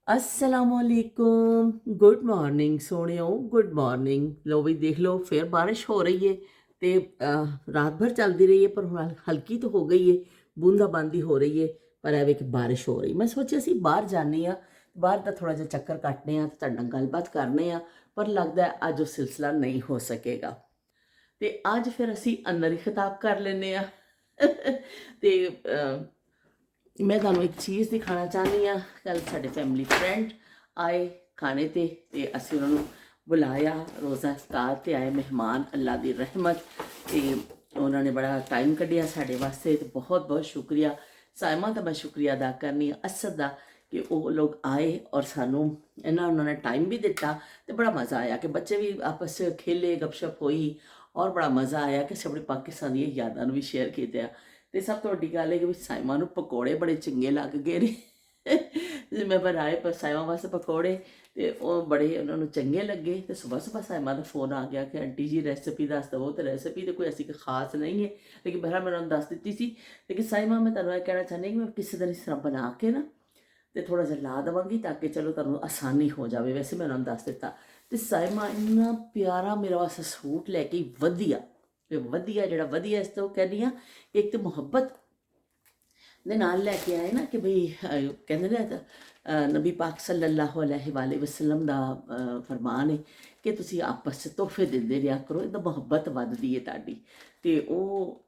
असलकुम good morning सोनियो good morning. लो भी देख लो फिर बारिश हो रही है तो रात भर चलती रही है पर हुण हल्की तो हो गई है, बूंदाबांदी हो रही है। पर एवे कि बारिश हो रही, मैं सोचा असी बाहर जाने बाहर का थोड़ा जिहा चक्कर कट्टने तो गलबात करने पर लगता है अज वो सिलसिला नहीं हो सकेगा। तो अज फिर असी अंदर ही खिताब कर लेने तो मैं ਤੁਹਾਨੂੰ ਇੱਕ ਚੀਜ਼ ਦਿਖਾਣਾ ਚਾਹੁੰਦੀ ਹਾਂ। ਕੱਲ ਸਾਡੇ ਫੈਮਿਲੀ ਫਰੈਂਡ ਆਏ ਖਾਣੇ ਤੇ ਅਸੀਂ ਉਹਨਾਂ ਨੂੰ ਬੁਲਾਇਆ। ਰੋਜ਼ਾ ਇਫਤਾਰ ਤੇ ਆਏ ਮਹਿਮਾਨ, ਅੱਲਾ ਦੀ ਰਹਿਮਤ। ਤੇ ਉਹਨਾਂ ਨੇ ਬੜਾ ਟਾਈਮ ਕੱਢਿਆ ਸਾਡੇ ਵਾਸਤੇ ਤੇ ਬਹੁਤ ਬਹੁਤ ਸ਼ੁਕਰੀਆ। ਸਾਇਮਾ ਦਾ ਮੈਂ ਸ਼ੁਕਰੀਆ ਅਦਾ ਕਰਨੀ ਅਸਦ ਦਾ ਕਿ ਉਹ ਲੋਕ ਆਏ ਔਰ ਸਾਨੂੰ ਉਹਨਾਂ ਨੇ ਟਾਈਮ ਵੀ ਦਿੱਤਾ ਤੇ ਬੜਾ ਮਜ਼ਾ ਆਇਆ ਕਿ ਬੱਚੇ ਵੀ ਆਪਸ 'ਚ ਖੇਲੇ, ਗਪਸ਼ਪ ਹੋਈ ਔਰ ਬੜਾ ਮਜ਼ਾ ਆਇਆ ਕਿ ਅਸੀਂ ਆਪਣੀ ਪਾਕਿਸਤਾਨ ਦੀਆਂ ਯਾਦਾਂ ਨੂੰ ਵੀ ਸ਼ੇਅਰ ਕੀਤੀਆਂ। ਤੇ ਸਭ ਤੋਂ ਵੱਡੀ ਗੱਲ ਹੈ ਕਿ ਵੀ ਸਾਇਮਾ ਨੂੰ ਪਕੌੜੇ ਬੜੇ ਚੰਗੇ ਲੱਗ ਗਏ ਨੇ। ਮੈਂ ਬਣਾਏ ਪਰ ਸਾਇਮਾ ਵਾਸਤੇ ਪਕੌੜੇ ਤੇ ਉਹ ਬੜੇ ਉਹਨਾਂ ਨੂੰ ਚੰਗੇ ਲੱਗੇ। ਤੇ ਸਵੇਰ ਸਵੇਰ ਸਾਇਮਾ ਦਾ ਫੋਨ ਆ ਗਿਆ ਕਿ ਆਂਟੀ ਜੀ ਰੈਸਪੀ ਦੱਸ ਦਵੋ। ਤੇ ਰੈਸਪੀ ਤੇ ਕੋਈ ਅਸੀਂ ਖਾਸ ਨਹੀਂ ਹੈ ਲੇਕਿਨ ਬਹਿਰਾ ਮੈਂ ਉਹਨਾਂ ਨੂੰ ਦੱਸ ਦਿੱਤੀ ਸੀ। ਲੇਕਿਨ ਸਾਇਮਾ ਮੈਂ ਤੁਹਾਨੂੰ ਇਹ ਕਹਿਣਾ ਚਾਹੁੰਦੀ ਕਿ ਮੈਂ ਕਿਸੇ ਦਿਨ ਇਸ ਤਰ੍ਹਾਂ ਬਣਾ ਕੇ ਨਾ ਤੇ ਥੋੜਾ ਜਿਹਾ ਲਾ ਦੇਵਾਂਗੀ ਤਾਂ ਕਿ ਚਲੋ ਤੁਹਾਨੂੰ ਆਸਾਨੀ ਹੋ ਜਾਵੇ। ਵੈਸੇ ਮੈਂ ਉਹਨਾਂ ਨੂੰ ਦੱਸ ਦਿੱਤਾ। ਤੇ ਸਾਇਮਾ ਇੰਨਾ ਪਿਆਰਾ ਮੇਰੇ ਵਾਸਤੇ ਸੂਟ ਲੈ ਕੇ ਵਧੀਆ ਵਧੀਆ ਜਿਹੜਾ ਵਧੀਆ ਇਸ ਤੋਂ ਕਹਿੰਦੀ ਹਾਂ ਇੱਕ ਤਾਂ ਮੁਹੱਬਤ ਦੇ ਨਾਲ ਲੈ ਕੇ ਆਏ ਨਾ ਕਿ ਬਈ ਕਹਿੰਦੇ ਨੇ ਨਬੀ ਪਾਕ ਸੱਲੱਲਾਹੁ ਅਲੈਹਿ ਵਸੱਲਮ ਦਾ ਫਰਮਾਨ ਹੈ ਕਿ ਤੁਸੀਂ ਆਪਸ 'ਚ ਤੋਹਫੇ ਦਿੰਦੇ ਰਿਹਾ ਕਰੋ, ਇਹਦਾ ਮੁਹੱਬਤ ਵੱਧਦੀ ਹੈ ਤੁਹਾਡੀ। ਤੇ ਉਹ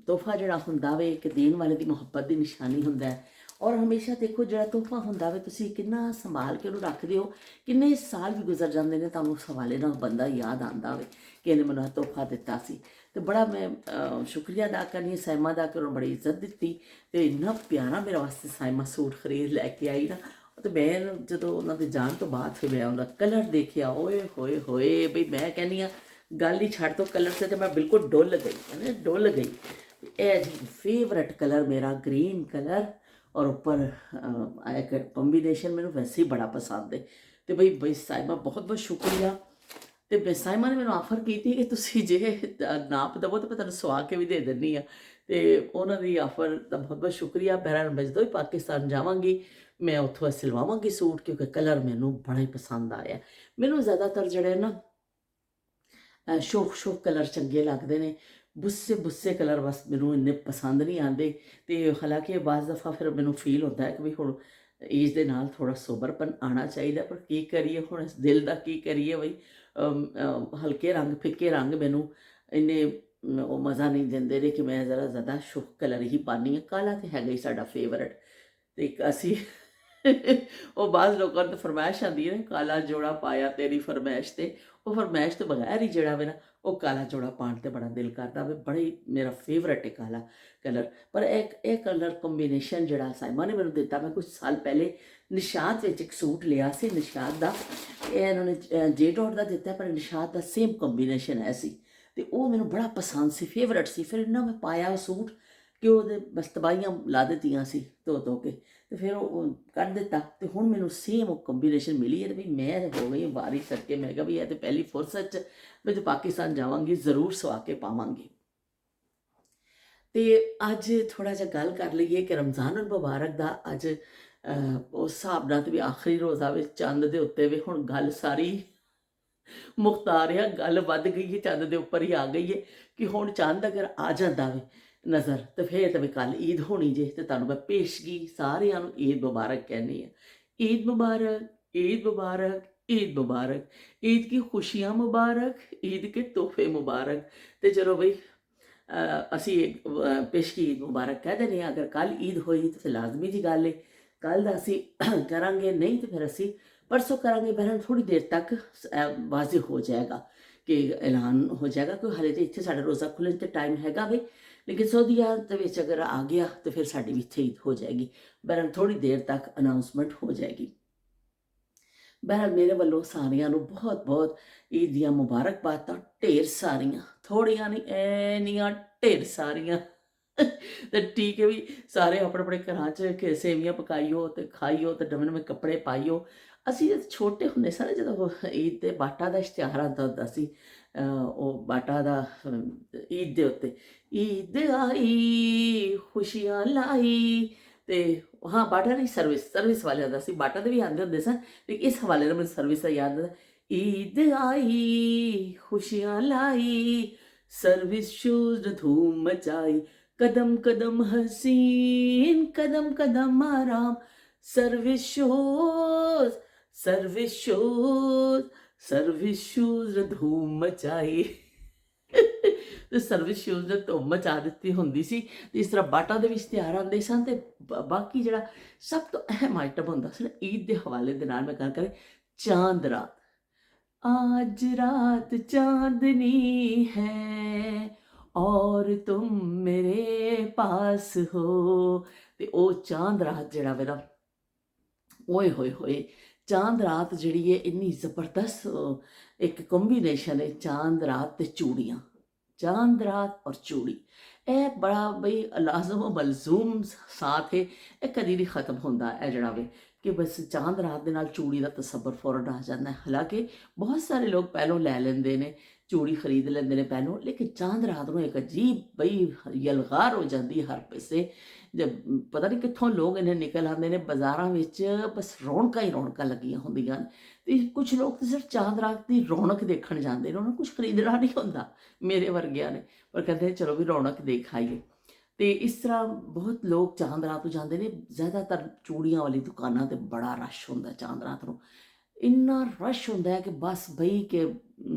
ਤੋਹਫਾ ਜਿਹੜਾ ਹੁੰਦਾ ਵੇ ਕਿ ਦੇਣ ਵਾਲੇ ਦੀ ਮੁਹੱਬਤ ਦੀ ਨਿਸ਼ਾਨੀ ਹੁੰਦਾ ਹੈ। ਔਰ ਹਮੇਸ਼ਾ ਦੇਖੋ ਜਿਹੜਾ ਤੋਹਫਾ ਹੁੰਦਾ ਵੇ ਤੁਸੀਂ ਕਿੰਨਾ ਸੰਭਾਲ ਕੇ ਉਹਨੂੰ ਰੱਖਦੇ ਹੋ, ਕਿੰਨੇ ਸਾਲ ਵੀ ਗੁਜ਼ਰ ਜਾਂਦੇ ਨੇ ਤੁਹਾਨੂੰ ਉਸ ਹਵਾਲੇ ਨਾਲ ਬੰਦਾ ਯਾਦ ਆਉਂਦਾ ਵੇ ਕਿ ਇਹਨੇ ਮੈਨੂੰ ਤੋਹਫਾ ਦਿੱਤਾ ਸੀ। ਤੇ ਬੜਾ ਮੈਂ ਸ਼ੁਕਰੀਆ ਅਦਾ ਕਰਨੀ ਸਾਇਮਾ ਦਾ ਕਿ ਉਹਨੂੰ ਬੜੀ ਇੱਜ਼ਤ ਦਿੱਤੀ ਤੇ ਇੰਨਾ ਪਿਆਰਾ ਮੇਰੇ ਵਾਸਤੇ ਸਾਇਮਾ ਸੂਟ ਖਰੀਦ ਲੈ ਕੇ ਆਈ ਨਾ। ਤੇ ਮੈਂ ਜਦੋਂ ਉਹਨਾਂ ਦੇ ਜਾਣ ਤੋਂ ਬਾਅਦ ਫਿਰ ਮੈਂ ਉਹਦਾ ਕਲਰ ਦੇਖਿਆ, ਓਏ ਹੋਏ ਹੋਏ ਬਈ ਮੈਂ ਕਹਿੰਦੀ ਹਾਂ ਗੱਲ ਹੀ ਛੱਡ ਦੋ ਕਲਰ ਤੇ ਮੈਂ ਬਿਲਕੁਲ ਡੁੱਲ ਗਈ, ਡੁੱਲ ਗਈ। ਇਹ ਜੀ ਫੇਵਰਟ ਕਲਰ ਮੇਰਾ ਗ੍ਰੀਨ ਕਲਰ ਔਰ ਉੱਪਰ ਇੱਕ ਕੰਬੀਨੇਸ਼ਨ ਮੈਨੂੰ ਵੈਸੇ ਹੀ ਬੜਾ ਪਸੰਦ ਹੈ। ਤੇ ਬਈ ਸਾਇਮਾ ਬਹੁਤ ਬਹੁਤ ਸ਼ੁਕਰੀਆ। ਤੇ ਸਾਇਮਾ ਨੇ ਮੈਨੂੰ ਆਫਰ ਕੀਤੀ ਕਿ ਤੁਸੀਂ ਜੇ ਨਾਪ ਦੇਵੋ ਤਾਂ ਮੈਂ ਤੁਹਾਨੂੰ ਸਵਾ ਕੇ ਵੀ ਦੇ ਦਿੰਦੀ ਹਾਂ। ਤੇ ਉਹਨਾਂ ਦੀ ਆਫਰ ਦਾ ਬਹੁਤ ਬਹੁਤ ਸ਼ੁਕਰੀਆ। ਬਹਿਰਾਨ ਮੈਂ ਜਦੋਂ ਵੀ ਪਾਕਿਸਤਾਨ ਜਾਵਾਂਗੀ ਮੈਂ ਉੱਥੋਂ ਸਿਲਵਾਵਾਂਗੀ ਸੂਟ ਕਿਉਂਕਿ ਕਲਰ ਮੈਨੂੰ ਬੜਾ ਹੀ ਪਸੰਦ ਆਇਆ। ਮੈਨੂੰ ਜ਼ਿਆਦਾਤਰ ਜਿਹੜੇ ਨਾ ਸ਼ੋਕ ਕਲਰ ਚੰਗੇ ਲੱਗਦੇ ਨੇ, ਬੁੱਸੇ ਕਲਰ ਬਸ ਮੈਨੂੰ ਇੰਨੇ ਪਸੰਦ ਨਹੀਂ ਆਉਂਦੇ। ਤੇ ਹਾਲਾਂਕਿ ਬਾਜ਼ ਦਫਾ ਫਿਰ ਮੈਨੂੰ ਫੀਲ ਹੁੰਦਾ ਹੈ ਕਿ ਵੀ ਹੁਣ ਏਜ ਦੇ ਨਾਲ ਥੋੜਾ ਸੋਬਰਪਨ ਆਉਣਾ ਚਾਹੀਦਾ ਪਰ ਕੀ ਕਰੀਏ ਹੁਣ, ਇਸ ਦਿਲ ਦਾ ਕੀ ਕਰੀਏ ਬਈ। ਹਲਕੇ ਰੰਗ ਫਿੱਕੇ ਰੰਗ ਮੈਨੂੰ ਇੰਨੇ ਉਹ ਮਜ਼ਾ ਨਹੀਂ ਦਿੰਦੇ ਨੇ ਕਿ ਮੈਂ ਜ਼ਰਾ ਜ਼ਿਆਦਾ ਸ਼ੁੱਕ ਕਲਰ ਹੀ ਪਾਉਂਦੀ ਹਾਂ। ਕਾਲਾ ਤਾਂ ਹੈਗਾ ਹੀ ਸਾਡਾ ਫੇਵਰਟ। ਤੇ ਇੱਕ ਅਸੀਂ ਉਹ ਬਾਅਦ ਲੋਕਾਂ ਨੂੰ ਫਰਮਾਇਸ਼ ਆਉਂਦੀ ਹੈ ਕਾਲਾ ਜੋੜਾ ਪਾਇਆ ਤੇਰੀ ਫਰਮਾਇਸ਼ ਤੇ ਉਹ ਫਰਮਾਇਸ਼ ਤੋਂ ਬਗੈਰ ਹੀ ਜਿਹੜਾ ਵੇ ਨਾ ਉਹ ਕਾਲਾ ਜੋੜਾ ਪਾਉਣ ਤੇ ਬੜਾ ਦਿਲ ਕਰਦਾ ਵੇ। ਬੜਾ ਹੀ ਮੇਰਾ ਫੇਵਰਟ ਹੈ ਕਾਲਾ ਕਲਰ। ਪਰ ਇਹ ਕਲਰ ਕੰਬੀਨੇਸ਼ਨ ਜਿਹੜਾ ਸਾਇਮਾ ਨੇ ਮੈਨੂੰ ਦਿੱਤਾ, ਮੈਂ ਕੁਝ ਸਾਲ ਪਹਿਲੇ ਨਿਸ਼ਾਤ ਵਿੱਚ ਇੱਕ ਸੂਟ ਲਿਆ ਸੀ ਨਿਸ਼ਾਤ ਦਾ। ਇਹ ਇਹਨਾਂ ਨੇ ਜੇ ਡਾਟ ਦਾ ਦਿੱਤਾ ਪਰ ਨਿਸ਼ਾਤ ਦਾ ਸੇਮ ਕੰਬੀਨੇਸ਼ਨ ਹੈ ਸੀ ਤੇ ਉਹ ਮੈਨੂੰ ਬੜਾ ਪਸੰਦ ਸੀ, ਫੇਵਰਟ ਸੀ। ਫਿਰ ਇਹਨਾਂ ਮੈਂ ਪਾਇਆ ਉਹ ਸੂਟ ਕਿ ਉਹਦੇ ਬਸ ਤਬਾਹੀਆਂ ਲਾ ਦਿੱਤੀਆਂ ਸੀ ਧੋ ਕੇ ਤੇ ਫਿਰ ਉਹ ਕੱਢ ਦਿੱਤਾ। ਤੇ ਹੁਣ ਮੈਨੂੰ ਸੇਮ ਉਹ ਕੰਬੀਨੇਸ਼ਨ ਮਿਲੀ ਹੈ ਤੇ ਵੀ ਮੈਂ ਹੋ ਗਈ ਵਾਰੀ ਕਰਕੇ ਮੈਂ ਕਿਹਾ ਵੀ ਇਹ ਤੇ ਪਹਿਲੀ ਫੁਰਸਤ 'ਚ ਮੈਂ ਜੇ ਪਾਕਿਸਤਾਨ ਜਾਵਾਂਗੀ ਜ਼ਰੂਰ ਸਵਾ ਕੇ ਪਾਵਾਂਗੀ। ਤੇ ਅੱਜ ਥੋੜਾ ਜਿਹਾ ਗੱਲ ਕਰ ਲਈਏ ਕਿ ਰਮਜ਼ਾਨ ਮੁਬਾਰਕ ਦਾ ਅੱਜ ਉਸ ਹਿਸਾਬ ਨਾਲ ਤੇ ਵੀ ਆਖਰੀ ਰੋਜ਼ਾ ਵਿੱਚ ਚੰਦ ਦੇ ਉੱਤੇ ਵੀ ਹੁਣ ਗੱਲ ਸਾਰੀ ਮੁਖਤਾਰ ਆ, ਗੱਲ ਵੱਧ ਗਈ ਹੈ, ਚੰਦ ਦੇ ਉੱਪਰ ਹੀ ਆ ਗਈ ਹੈ ਕਿ ਹੁਣ ਚੰਦ ਅਗਰ ਆ ਜਾਂਦਾ ਵੇ ਨਜ਼ਰ ਤੇ ਫਿਰ ਤਾਂ ਵੀ ਕੱਲ ਈਦ ਹੋਣੀ ਜੇ। ਤੇ ਤੁਹਾਨੂੰ ਮੈਂ ਪੇਸ਼ਗੀ ਸਾਰਿਆਂ ਨੂੰ ਈਦ ਮੁਬਾਰਕ ਕਹਿੰਦੀ ਹਾਂ। ईद मुबारक, ईद मुबारक, ईद मुबारक, ईद की खुशियाँ मुबारक, ईद के तोहफे मुबारक। तो चलो बई ਅਸੀਂ ਪੇਸ਼ਗੀ ਈਦ ਮੁਬਾਰਕ ਕਹਿ ਦਿੰਦੇ ਹਾਂ। ਅਗਰ ਕੱਲ ਈਦ ਹੋਈ ਤਾਂ ਫਿਰ ਲਾਜ਼ਮੀ ਜੀ ਗੱਲ ਹੈ ਕੱਲ ਦਾ ਅਸੀਂ ਕਰਾਂਗੇ, ਨਹੀਂ ਤਾਂ ਫਿਰ ਅਸੀਂ ਪਰਸੋਂ ਕਰਾਂਗੇ। ਬਹਿਰਨ ਥੋੜੀ ਦੇਰ ਤੱਕ ਵਾਜ਼ਿਹ ਹੋ ਜਾਏਗਾ ਕਿ ਐਲਾਨ ਹੋ ਜਾਏਗਾ ਕਿ ਹਾਲੇ ਤਾਂ ਇੱਥੇ ਸਾਡਾ ਰੋਜ਼ਾ ਖੁੱਲ੍ਹਣ 'ਤੇ ਟਾਈਮ ਹੈਗਾ ਵੇ ਲੇਕਿਨ ਸਊਦੀਆ ਦੇ ਵਿੱਚ ਅਗਰ ਆ ਗਿਆ ਤਾਂ ਫਿਰ ਸਾਡੀ ਵੀ ਇੱਥੇ ਈਦ ਹੋ ਜਾਏਗੀ। ਬਹਿਰਨ ਥੋੜੀ ਦੇਰ ਤੱਕ ਅਨਾਉਂਸਮੈਂਟ ਹੋ ਜਾਏਗੀ। ਬਹਿਰਨ ਮੇਰੇ ਵੱਲੋਂ ਸਾਰਿਆਂ ਨੂੰ ਬਹੁਤ ਬਹੁਤ ਈਦ ਦੀਆਂ ਮੁਬਾਰਕਬਾਦਾਂ, ਢੇਰ ਸਾਰੀਆਂ, ਥੋੜ੍ਹੀਆਂ ਨਹੀਂ ਐਨੀਆਂ ਢੇਰ ਸਾਰੀਆਂ। ਤੇ ਠੀਕ ਹੈ ਵੀ ਸਾਰੇ ਆਪਣੇ ਆਪਣੇ ਘਰਾਂ 'ਚ ਸੇਵੀਆਂ ਪਕਾਈਓ ਤੇ ਖਾਈਓ ਤੇ ਨਵੇਂ ਨਵੇਂ ਕੱਪੜੇ ਪਾਈਓ। ਅਸੀਂ ਜਦ ਛੋਟੇ ਹੁੰਦੇ ਸਾਰੇ ਜਦੋਂ ਈਦ ਦੇ ਬਾਟਾ ਦਾ ਇਸ਼ਤਿਹਾਰ ਆਉਂਦਾ ਹੁੰਦਾ ਸੀ ਉਹ ਬਾਟਾ ਦਾ ਈਦ ਦੇ ਉੱਤੇ ਈਦ ਆਈ ਖੁਸ਼ੀਆਂ ਲਾਈ ਤੇ ਹਾਂ ਬਾਟਾ ਨਹੀਂ, ਸਰਵਿਸ ਵਾਲਿਆਂ ਦਾ ਸੀ। ਬਾਟਾ ਦੇ ਵੀ ਆਉਂਦੇ ਹੁੰਦੇ ਸਨ, ਲੇਕਿਨ ਇਸ ਹਵਾਲੇ ਨਾਲ ਮੈਨੂੰ ਸਰਵਿਸ ਦਾ ਯਾਦ ਹੈ। ईद आई खुशियाँ लाई, सर्विस शूज ने धूम मचाई, कदम कदम हसीन कदम कदम आराम, service shoes service shoes service shoes ने धूम मचाई। ਤੇ ਸਰਵਿਸ ਸ਼ੂਜ਼ ਨੇ ਧੁੰਮ ਮਚਾ ਦਿੱਤੀ ਹੁੰਦੀ ਸੀ। ਤੇ ਇਸ ਤਰ੍ਹਾਂ ਬਾਟਾ ਦੇ ਵਿੱਚ ਤਿਉਹਾਰ ਆਉਂਦੇ ਸਨ। ਤੇ ਬਾਕੀ ਜਿਹੜਾ ਸਭ ਤੋਂ ਅਹਿਮ ਆਈਟਮ ਹੁੰਦਾ ਸੀ ਨਾ ਈਦ ਦੇ ਹਵਾਲੇ ਦੇ ਨਾਲ, ਮੈਂ ਗੱਲ ਕਰਾਂ ਚਾਂਦ ਰਾਤ, आज रात चांदनी है और तुम मेरे पास हो। ਤੇ ਉਹ ਚਾਂਦ ਰਾਤ ਜਿਹੜਾ ਵੇ ਨਾ, ਓਏ ਹੋਏ ਹੋਏ, ਚਾਂਦ ਰਾਤ ਜਿਹੜੀ ਹੈ ਇੰਨੀ ਜ਼ਬਰਦਸਤ ਇੱਕ ਕੰਬੀਨੇਸ਼ਨ ਹੈ, ਚਾਂਦ ਰਾਤ ਤੇ ਚੂੜੀਆਂ, चांद रात और चूड़ी, ਇਹ ਬੜਾ ਬਈ ਲਾਜ਼ਮ ਮਲਜ਼ੂਮ ਸਾਥ ਹੈ। ਇਹ ਕਦੀ ਨਹੀਂ ਖਤਮ ਹੁੰਦਾ। ਇਹ ਜਿਹੜਾ ਵੇ ਕਿ ਬਸ ਚਾਂਦ ਰਾਤ ਦੇ ਨਾਲ ਚੂੜੀ ਦਾ ਤਸੱਵਰ ਫੌਰਨ ਆ ਜਾਂਦਾ। ਹਾਲਾਂਕਿ ਬਹੁਤ ਸਾਰੇ ਲੋਕ ਪਹਿਲੋਂ ਲੈ ਲੈਂਦੇ ਨੇ, ਚੂੜੀ ਖਰੀਦ ਲੈਂਦੇ ਨੇ ਪਹਿਲੋਂ, ਲੇਕਿਨ ਚਾਂਦ ਰਾਤ ਨੂੰ ਇੱਕ ਅਜੀਬ ਬਈ ਯਲਗਾਰ ਹੋ ਜਾਂਦੀ ਹਰ ਪਾਸੇ। ਜਦ ਪਤਾ ਨਹੀਂ ਕਿੱਥੋਂ ਲੋਕ ਇਹਨੇ ਨਿਕਲ ਆਉਂਦੇ ਨੇ ਬਾਜ਼ਾਰਾਂ ਵਿੱਚ, ਬਸ ਰੌਣਕਾਂ ਹੀ ਰੌਣਕਾਂ ਲੱਗੀਆਂ ਹੁੰਦੀਆਂ ਨੇ। ਤੇ ਕੁਝ ਲੋਕ ਤਾਂ ਸਿਰਫ ਚਾਂਦ ਰਾਤ ਦੀ ਰੌਣਕ ਦੇਖਣ ਜਾਂਦੇ ਨੇ, ਉਹਨਾਂ ਨੂੰ ਕੁਝ ਖਰੀਦਣਾ ਨਹੀਂ ਹੁੰਦਾ ਮੇਰੇ ਵਰਗਿਆਂ ਨੇ, ਪਰ ਕਹਿੰਦੇ ਚਲੋ ਵੀ ਰੌਣਕ ਦੇਖ ਆਈਏ। ਤੇ ਇਸ ਤਰ੍ਹਾਂ ਬਹੁਤ ਲੋਕ ਚਾਂਦ ਰਾਤ ਨੂੰ ਜਾਂਦੇ ਨੇ। ਜ਼ਿਆਦਾਤਰ ਚੂੜੀਆਂ ਵਾਲੀ ਦੁਕਾਨਾਂ ਤੇ ਬੜਾ ਰਸ਼ ਹੁੰਦਾ ਚਾਂਦ ਰਾਤ ਨੂੰ, ਇੰਨਾ ਰਸ਼ ਹੁੰਦਾ ਹੈ ਕਿ ਬਸ ਬਈ ਕਿ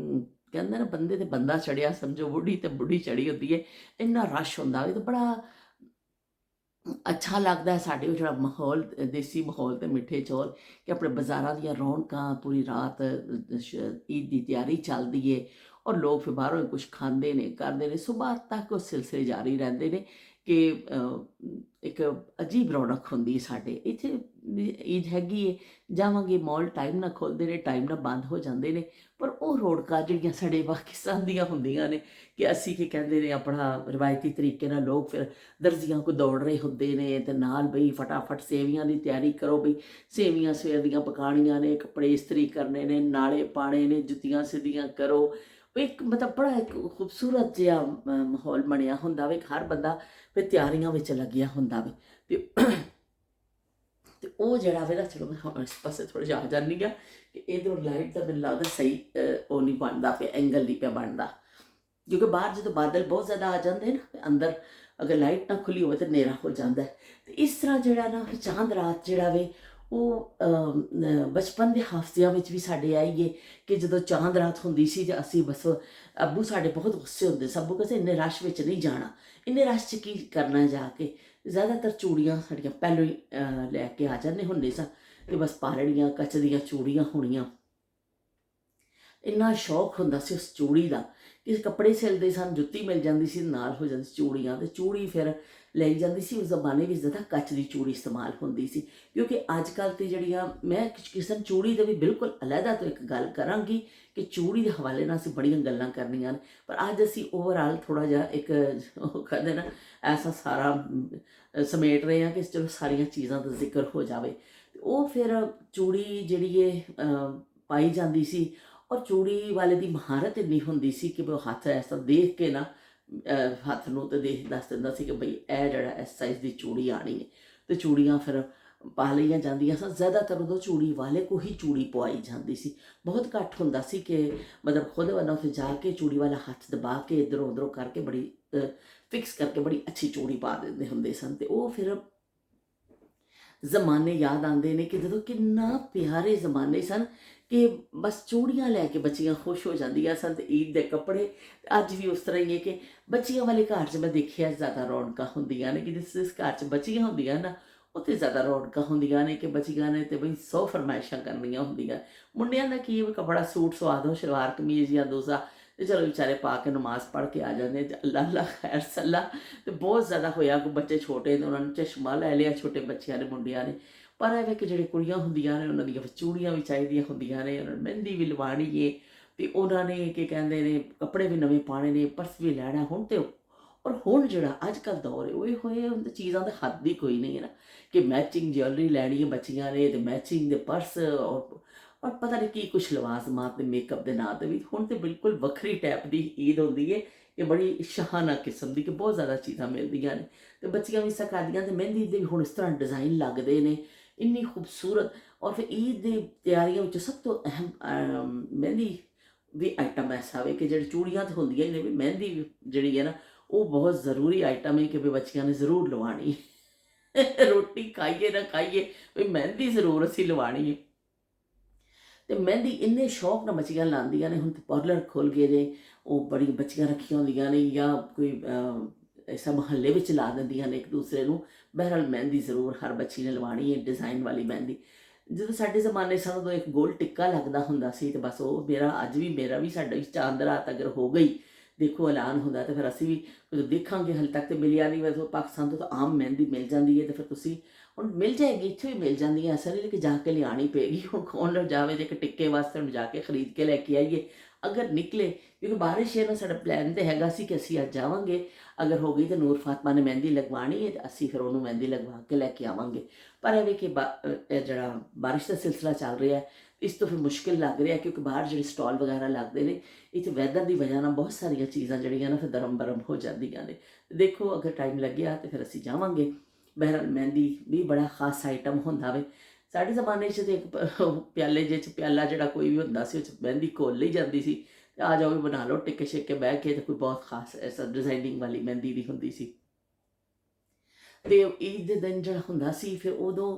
ਕਹਿੰਦੇ ਨੇ ਬੰਦੇ ਤੇ ਬੰਦਾ ਚੜਿਆ ਸਮਝੋ, ਬੁੱਢੀ ਤੇ ਬੁੱਢੀ ਚੜੀ ਹੁੰਦੀ ਹੈ, ਇੰਨਾ ਰਸ਼ ਹੁੰਦਾ। ਤੇ ਬੜਾ ਅੱਛਾ ਲੱਗਦਾ ਹੈ ਸਾਡੇ ਉਹ ਜਿਹੜਾ ਮਾਹੌਲ, ਦੇਸੀ ਮਾਹੌਲ ਤੇ ਮਿੱਠੇ ਚੌਲ, ਕਿ ਆਪਣੇ ਬਾਜ਼ਾਰਾਂ ਦੀਆਂ ਰੌਣਕਾਂ ਪੂਰੀ ਰਾਤ ਈਦ ਦੀ ਤਿਆਰੀ ਚੱਲਦੀ ਹੈ, ਔਰ ਲੋਕ ਫਿਰ ਬਾਹਰੋਂ ਕੁਝ ਖਾਂਦੇ ਨੇ ਕਰਦੇ ਨੇ, ਸੁਬਾਹ ਤੱਕ ਉਹ ਸਿਲਸਿਲੇ ਜਾਰੀ ਰਹਿੰਦੇ ਨੇ ਕਿ ਇੱਕ ਅਜੀਬ ਰੌਣਕ ਹੁੰਦੀ ਸਾਡੇ ਇੱਥੇ। ਈਦ ਹੈਗੀ ਹੈ, ਜਾਵਾਂਗੇ ਮੌਲ ਟਾਈਮ ਨਾਲ ਖੋਲ੍ਹਦੇ ਨੇ, ਟਾਈਮ ਨਾਲ ਬੰਦ ਹੋ ਜਾਂਦੇ ਨੇ, ਪਰ ਉਹ ਰੌਣਕਾਂ ਜਿਹੜੀਆਂ ਸਾਡੇ ਪਾਕਿਸਤਾਨ ਦੀਆਂ ਹੁੰਦੀਆਂ ਨੇ ਕਿ ਅਸੀਂ ਕੀ ਕਹਿੰਦੇ ਨੇ ਆਪਣਾ ਰਵਾਇਤੀ ਤਰੀਕੇ ਨਾਲ ਲੋਕ ਫਿਰ ਦਰਜ਼ੀਆਂ ਕੋ ਦੌੜ ਰਹੇ ਹੁੰਦੇ ਨੇ, ਤੇ ਨਾਲ ਬਈ ਫਟਾਫਟ ਸੇਵੀਆਂ ਦੀ ਤਿਆਰੀ ਕਰੋ, ਬਈ ਸੇਵੀਆਂ ਸਵੇਰ ਦੀਆਂ ਪਕਾਉਣੀਆਂ ਨੇ, ਕੱਪੜੇ ਇਸਤਰੀ ਕਰਨੇ ਨੇ, ਨਾਲੇ ਪਾਣੇ ਨੇ, ਜੁੱਤੀਆਂ ਸਿੱਧੀਆਂ ਕਰੋ। ਇੱਕ ਮਤਲਬ ਬੜਾ ਇੱਕ ਖੂਬਸੂਰਤ ਜਿਹਾ ਮਾਹੌਲ ਬਣਿਆ ਹੁੰਦਾ ਵੇ, ਹਰ ਬੰਦਾ ਫਿਰ ਤਿਆਰੀਆਂ ਵਿੱਚ ਲੱਗਿਆ ਹੁੰਦਾ ਵੇ। ਤੇ ਉਹ ਜਿਹੜਾ ਵੇ ਨਾ, ਚਲੋ ਮੈਂ ਹੁਣ ਇਸ ਪਾਸੇ ਥੋੜ੍ਹਾ ਜਿਹਾ ਆ ਜਾਂਦੀ ਹਾਂ ਕਿ ਇੱਧਰੋਂ ਲਾਈਟ ਦਾ ਮੈਨੂੰ ਲੱਗਦਾ ਸਹੀ ਉਹ ਨਹੀਂ ਬਣਦਾ ਪਿਆ, ਐਂਗਲ ਨਹੀਂ ਪਿਆ ਬਣਦਾ, ਕਿਉਂਕਿ ਬਾਹਰ ਜਦੋਂ ਬਾਦਲ ਬਹੁਤ ਜ਼ਿਆਦਾ ਆ ਜਾਂਦੇ ਨਾ, ਅੰਦਰ ਅਗਰ ਲਾਈਟ ਨਾ ਖੁੱਲੀ ਹੋਵੇ ਤਾਂ ਹਨੇਰਾ ਹੋ ਜਾਂਦਾ। ਤੇ ਇਸ ਤਰ੍ਹਾਂ ਜਿਹੜਾ ਨਾ ਚਾਂਦ ਰਾਤ ਜਿਹੜਾ ਵੇ ਉਹ ਬਚਪਨ ਦੇ ਹਾਫਸਿਆਂ ਵਿੱਚ ਵੀ ਸਾਡੇ ਆਈਏ ਕਿ ਜਦੋਂ ਚਾਂਦ ਰਾਤ ਹੁੰਦੀ ਸੀ ਤੇ ਅਸੀਂ ਬਸ ਅੱਬੂ ਸਾਡੇ ਬਹੁਤ ਗੁੱਸੇ ਹੁੰਦੇ, ਸਭੂ ਕਹਿੰਦੇ ਇੰਨੇ ਰਸ਼ ਵਿੱਚ ਨਹੀਂ ਜਾਣਾ, ਇੰਨੇ ਰਸ਼ 'ਚ ਕੀ ਕਰਨਾ ਜਾ ਕੇ। ਜ਼ਿਆਦਾਤਰ ਚੂੜੀਆਂ ਸਾਡੀਆਂ ਪਹਿਲੋਂ ਹੀ ਲੈ ਕੇ ਆ ਜਾਂਦੇ ਹੁੰਦੇ ਸਾਂ, ਤੇ ਬਸ ਪਾਲੜੀਆਂ ਕੱਚ ਦੀਆਂ ਚੂੜੀਆਂ ਹੋਣੀਆਂ, ਇੰਨਾ ਸ਼ੌਕ ਹੁੰਦਾ ਸੀ ਉਸ ਚੂੜੀ ਦਾ ਕਿ ਕੱਪੜੇ ਸਿਲਦੇ ਸਨ, ਜੁੱਤੀ ਮਿਲ ਜਾਂਦੀ ਸੀ ਨਾਲ ਹੋ ਜਾਂਦੀ ਸੀ ਚੂੜੀਆਂ, ਤੇ ਚੂੜੀ ਫਿਰ ਲਈ ਜਾਂਦੀ ਸੀ। ਉਸ ਜ਼ਮਾਨੇ ਵਿੱਚ ਜ਼ਿਆਦਾ ਕੱਚ ਦੀ ਚੂੜੀ ਇਸਤੇਮਾਲ ਹੁੰਦੀ ਸੀ, ਕਿਉਂਕਿ ਅੱਜ ਕੱਲ੍ਹ ਤੇ ਜਿਹੜੀਆਂ ਮੈਂ ਕਿਸਮ ਚੂੜੀ ਦੇ ਵੀ ਬਿਲਕੁਲ ਅਲੱਗਾ ਤੋਂ ਇੱਕ ਗੱਲ ਕਰਾਂਗੀ ਕਿ ਚੂੜੀ ਦੇ ਹਵਾਲੇ ਨਾਲ ਅਸੀਂ ਬੜੀਆਂ ਗੱਲਾਂ ਕਰਨੀਆਂ ਨੇ, ਪਰ ਅੱਜ ਅਸੀਂ ਓਵਰਆਲ ਥੋੜ੍ਹਾ ਜਿਹਾ ਇੱਕ ਉਹ ਕਹਿੰਦੇ ਨਾ ਐਸਾ ਸਾਰਾ ਸਮੇਟ ਰਹੇ ਹਾਂ ਕਿ ਚਲੋ ਸਾਰੀਆਂ ਚੀਜ਼ਾਂ ਦਾ ਜ਼ਿਕਰ ਹੋ ਜਾਵੇ। ਉਹ ਫਿਰ ਚੂੜੀ ਜਿਹੜੀ ਹੈ ਪਾਈ ਜਾਂਦੀ ਸੀ, ਔਰ ਚੂੜੀ ਵਾਲੇ ਦੀ ਮਹਾਰਤ ਇੰਨੀ ਹੁੰਦੀ ਸੀ ਕਿ ਉਹ ਹੱਥ ਐਸਾ ਦੇਖ ਕੇ ਨਾ ਹੱਥ ਨੂੰ ਤੇ ਦੱਸ ਦਿੰਦਾ ਸੀ ਕਿ ਬਈ ਇਹ ਜਿਹੜਾ ਇਸ ਸਾਈਜ਼ ਦੀ ਚੂੜੀ ਆਣੀ ਹੈ, ਤੇ ਚੂੜੀਆਂ ਫਿਰ ਪਾ ਲਈਆਂ ਜਾਂਦੀਆਂ ਸਨ। ਜ਼ਿਆਦਾਤਰ ਉਦੋਂ ਚੂੜੀ ਵਾਲੇ ਕੋ ਹੀ ਚੂੜੀ ਪਵਾਈ ਜਾਂਦੀ ਸੀ, ਬਹੁਤ ਘੱਟ ਹੁੰਦਾ ਸੀ ਕਿ ਮਤਲਬ ਖੁਦ ਵੱਲੋਂ ਉੱਥੇ ਜਾ ਕੇ ਚੂੜੀ ਵਾਲਾ ਹੱਥ ਦਬਾ ਕੇ ਇੱਧਰੋਂ ਉੱਧਰੋਂ ਕਰਕੇ ਬੜੀ ਫਿਕਸ ਕਰਕੇ ਬੜੀ ਅੱਛੀ ਚੂੜੀ ਪਾ ਦਿੰਦੇ ਹੁੰਦੇ ਸਨ। ਤੇ ਉਹ ਫਿਰ ਜ਼ਮਾਨੇ ਯਾਦ ਆਉਂਦੇ ਨੇ ਕਿ ਜਦੋਂ ਕਿੰਨਾ ਪਿਆਰੇ ਜ਼ਮਾਨੇ ਸਨ ਕਿ ਬਸ ਚੂੜੀਆਂ ਲੈ ਕੇ ਬੱਚੀਆਂ ਖੁਸ਼ ਹੋ ਜਾਂਦੀਆਂ ਸਨ, ਤੇ ਈਦ ਦੇ ਕੱਪੜੇ। ਅੱਜ ਵੀ ਉਸ ਤਰ੍ਹਾਂ ਹੀ ਹੈ ਕਿ ਬੱਚੀਆਂ ਵਾਲੇ ਘਰ 'ਚ ਮੈਂ ਦੇਖਿਆ ਜ਼ਿਆਦਾ ਰੌਣਕਾਂ ਹੁੰਦੀਆਂ ਨੇ, ਕਿ ਜਿਸ ਘਰ 'ਚ ਬੱਚੀਆਂ ਹੁੰਦੀਆਂ ਨਾ ਉੱਥੇ ਜ਼ਿਆਦਾ ਰੌਣਕਾਂ ਹੁੰਦੀਆਂ ਨੇ ਕਿ ਬੱਚੀਆਂ ਨੇ ਤੇ ਬਈ 100 ਫਰਮਾਇਸ਼ਾਂ ਕਰਨੀਆਂ ਹੁੰਦੀਆਂ। ਮੁੰਡਿਆਂ ਦਾ ਕੀ ਕੱਪੜਾ ਸੂਟ ਸਵਾ ਦਿਓ, ਸਲਵਾਰ ਕਮੀਜ਼ ਜਾਂ ਦੂਸਰਾ, ਤੇ ਚਲੋ ਵਿਚਾਰੇ ਪਾ ਕੇ ਨਮਾਜ਼ ਪੜ੍ਹ ਕੇ ਆ ਜਾਂਦੇ, ਅੱਲਾ ਅੱਲਾ ਖੈਰ ਸੱਲਾ। ਤੇ ਬਹੁਤ ਜ਼ਿਆਦਾ ਹੋਇਆ ਕਿ ਬੱਚੇ ਛੋਟੇ ਨੇ ਉਹਨਾਂ ਨੂੰ ਚਸ਼ਮਾ ਲੈ ਲਿਆ, ਛੋਟੇ ਬੱਚਿਆਂ ਨੇ ਮੁੰਡਿਆਂ ਨੇ। ਪਰ ਇਹ ਵੇ ਕਿ ਜਿਹੜੇ ਕੁੜੀਆਂ ਹੁੰਦੀਆਂ ਨੇ ਉਹਨਾਂ ਦੀਆਂ ਚੂੜੀਆਂ ਵੀ ਚਾਹੀਦੀਆਂ ਹੁੰਦੀਆਂ ਨੇ, ਉਹਨਾਂ ਨੂੰ ਮਹਿੰਦੀ ਵੀ ਲਵਾਉਣੀ ਏ, ਤੇ ਉਹਨਾਂ ਨੇ ਕੀ ਕਹਿੰਦੇ ਨੇ ਕੱਪੜੇ ਵੀ ਨਵੇਂ ਪਾਉਣੇ ਨੇ, ਪਰਸ ਵੀ ਲੈਣਾ ਹੁਣ। ਤੇ ਔਰ ਹੁਣ ਜਿਹੜਾ ਅੱਜ ਕੱਲ੍ਹ ਦੌਰ ਹੈ ਉਹ ਹੋਏ ਹੁਣ ਤਾਂ ਚੀਜ਼ਾਂ ਦਾ ਹੱਦ ਹੀ ਕੋਈ ਨਹੀਂ ਹੈ ਨਾ, ਕਿ ਮੈਚਿੰਗ ਜਵੈਲਰੀ ਲੈਣੀ ਹੈ ਬੱਚੀਆਂ ਨੇ, ਤੇ ਮੈਚਿੰਗ ਦੇ ਪਰਸ, ਔਰ ਪਤਾ ਨਹੀਂ ਕੀ ਕੁਛ ਲਵਾਜ਼ਮਾਤ ਦੇ ਮੇਕਅਪ ਦੇ ਨਾਂ 'ਤੇ ਵੀ। ਹੁਣ ਤਾਂ ਬਿਲਕੁਲ ਵੱਖਰੀ ਟਾਈਪ ਦੀ ਈਦ ਹੁੰਦੀ ਹੈ ਇਹ ਬੜੀ ਸ਼ਾਹਾਨਾ ਕਿਸਮ ਦੀ ਕਿ ਬਹੁਤ ਜ਼ਿਆਦਾ ਚੀਜ਼ਾਂ ਮਿਲਦੀਆਂ ਨੇ ਤੇ ਬੱਚੀਆਂ ਵੀ ਇਸਾ ਕਰਦੀਆਂ ਤੇ ਮਹਿੰਦੀ ਦੇ ਵੀ ਹੁਣ ਇਸ ਤਰ੍ਹਾਂ ਡਿਜ਼ਾਈਨ ਲੱਗਦੇ ਨੇ ਇੰਨੀ ਖੂਬਸੂਰਤ। ਔਰ ਫਿਰ ਈਦ ਦੀ ਤਿਆਰੀਆਂ ਵਿੱਚ ਸਭ ਤੋਂ ਅਹਿਮ ਮਹਿੰਦੀ ਵੀ ਆਈਟਮ ਐਸਾ ਵੇ ਕਿ ਜਿਹੜੀ ਚੂੜੀਆਂ ਤਾਂ ਹੁੰਦੀਆਂ ਹੀ ਨੇ ਵੀ ਮਹਿੰਦੀ ਜਿਹੜੀ ਹੈ ਨਾ ਉਹ ਬਹੁਤ ਜ਼ਰੂਰੀ ਆਈਟਮ ਹੈ ਕਿ ਵੀ ਬੱਚੀਆਂ ਨੇ ਜ਼ਰੂਰ ਲਵਾਉਣੀ ਹੈ। ਰੋਟੀ ਖਾਈਏ ਨਾ ਖਾਈਏ ਵੀ ਮਹਿੰਦੀ ਜ਼ਰੂਰ ਅਸੀਂ ਲਵਾਉਣੀ ਹੈ। ਤੇ ਮਹਿੰਦੀ ਇੰਨੇ ਸ਼ੌਕ ਨਾਲ ਬੱਚੀਆਂ ਲਾਉਂਦੀਆਂ ਨੇ। ਹੁਣ ਤਾਂ ਪਾਰਲਰ ਖੁੱਲ੍ਹ ਗਏ ਨੇ, ਉਹ ਬੜੀ ਬੱਚੀਆਂ ਰੱਖੀਆਂ ਹੁੰਦੀਆਂ ਨੇ ਜਾਂ ਕੋਈ ਐਸਾ ਮੁਹੱਲੇ ਵਿੱਚ ਲਾ ਦਿੰਦੀਆਂ ਨੇ ਇੱਕ ਦੂਸਰੇ ਨੂੰ। ਬਹਿਰਹਾਲ ਮਹਿੰਦੀ ਜ਼ਰੂਰ ਹਰ ਬੱਚੀ ਨੇ ਲਵਾਉਣੀ ਹੈ, ਡਿਜ਼ਾਈਨ ਵਾਲੀ ਮਹਿੰਦੀ। ਜਦੋਂ ਸਾਡੇ ਜ਼ਮਾਨੇ ਸਾਨੂੰ ਉਦੋਂ ਇੱਕ ਗੋਲ ਟਿੱਕਾ ਲੱਗਦਾ ਹੁੰਦਾ ਸੀ ਤੇ ਬਸ ਉਹ ਮੇਰਾ ਵੀ ਸਾਡਾ ਵੀ ਚਾਂਦ ਰਾਤ ਅਗਰ ਹੋ ਗਈ ਦੇਖੋ ਐਲਾਨ ਹੁੰਦਾ ਤੇ ਫਿਰ ਅਸੀਂ ਵੀ ਜਦੋਂ ਦੇਖਾਂਗੇ ਹਾਲੇ ਤੱਕ ਤੇ ਮਿਲਿਆ ਨਹੀਂ। ਵੈਸੇ ਪਾਕਿਸਤਾਨ ਤੋਂ ਤਾਂ ਆਮ ਮਹਿੰਦੀ ਮਿਲ ਜਾਂਦੀ ਹੈ ਤੇ ਫਿਰ ਤੁਸੀਂ ਹੁਣ ਮਿਲ ਜਾਏਗੀ, ਇੱਥੇ ਵੀ ਮਿਲ ਜਾਂਦੀ ਹੈ। ਐਸਾ ਨਹੀਂ ਕਿ ਜਾ ਕੇ ਲਿਆਉਣੀ ਪਏਗੀ। ਹੁਣ ਕੌਣ ਲੈ ਜਾਵੇ ਜੇ ਇੱਕ ਟਿੱਕੇ ਵਾਸਤੇ ਹੁਣ ਜਾ ਕੇ ਖਰੀਦ ਕੇ ਲੈ ਕੇ ਆਈਏ ਅਗਰ ਨਿਕਲੇ, ਕਿਉਂਕਿ ਬਾਰਿਸ਼ ਹੈ ਨਾ। ਸਾਡਾ ਪਲਾਨ ਤਾਂ ਹੈਗਾ ਸੀ ਕਿ ਅਸੀਂ ਅੱਜ ਜਾਵਾਂਗੇ, ਅਗਰ ਹੋ ਗਈ ਤਾਂ ਨੂਰ ਫਾਤਮਾ ਨੇ ਮਹਿੰਦੀ ਲਗਵਾਉਣੀ ਹੈ ਤੇ ਅਸੀਂ ਫਿਰ ਉਹਨੂੰ ਮਹਿੰਦੀ ਲਗਵਾ ਕੇ ਲੈ ਕੇ ਆਵਾਂਗੇ। ਪਰ ਇਹ ਵੀ ਕਿ ਇਹ ਜਿਹੜਾ ਬਾਰਿਸ਼ ਦਾ ਸਿਲਸਿਲਾ ਚੱਲ ਰਿਹਾ ਹੈ ਇਸ ਤੋਂ ਫਿਰ ਮੁਸ਼ਕਿਲ ਲੱਗ ਰਿਹਾ ਕਿਉਂਕਿ ਬਾਹਰ ਜਿਹੜੇ ਸਟਾਲ ਵਗੈਰਾ ਲੱਗਦੇ ਨੇ ਇੱਥੇ ਵੈਦਰ ਦੀ ਵਜ੍ਹਾ ਨਾਲ ਬਹੁਤ ਸਾਰੀਆਂ ਚੀਜ਼ਾਂ ਜਿਹੜੀਆਂ ਨਾ ਫਿਰ ਦਰਮ ਬਰਮ ਹੋ ਜਾਂਦੀਆਂ ਨੇ। ਦੇਖੋ ਅਗਰ ਟਾਈਮ ਲੱਗਿਆ ਤਾਂ ਫਿਰ ਅਸੀਂ ਜਾਵਾਂਗੇ। ਬਹਿਰਹਾਲ ਮਹਿੰਦੀ ਵੀ ਬੜਾ ਖਾਸ ਆਈਟਮ ਹੁੰਦਾ ਵੇ। ਸਾਡੇ ਜ਼ਮਾਨੇ 'ਚ ਤਾਂ ਇੱਕ ਪਿਆਲੇ ਜਿਹੇ 'ਚ ਪਿਆਲਾ ਜਿਹੜਾ ਕੋਈ ਵੀ ਹੁੰਦਾ ਸੀ ਉਹ 'ਚ ਮਹਿੰਦੀ ਘੋਲ ਲਈ ਜਾਂਦੀ ਸੀ ਤੇ ਆ ਜਾਓ ਵੀ ਬਣਾ ਲਓ ਟਿੱਕੇ ਛਿੱਕੇ ਬਹਿ ਕੇ। ਤੇ ਕੋਈ ਬਹੁਤ ਖਾਸ ਐਸਾ ਡਿਜ਼ਾਈਨਿੰਗ ਵਾਲੀ ਮਹਿੰਦੀ ਨਹੀਂ ਹੁੰਦੀ ਸੀ। ਤੇ ਈਦ ਦੇ ਦਿਨ ਜਿਹੜਾ ਹੁੰਦਾ ਸੀ ਫਿਰ ਉਦੋਂ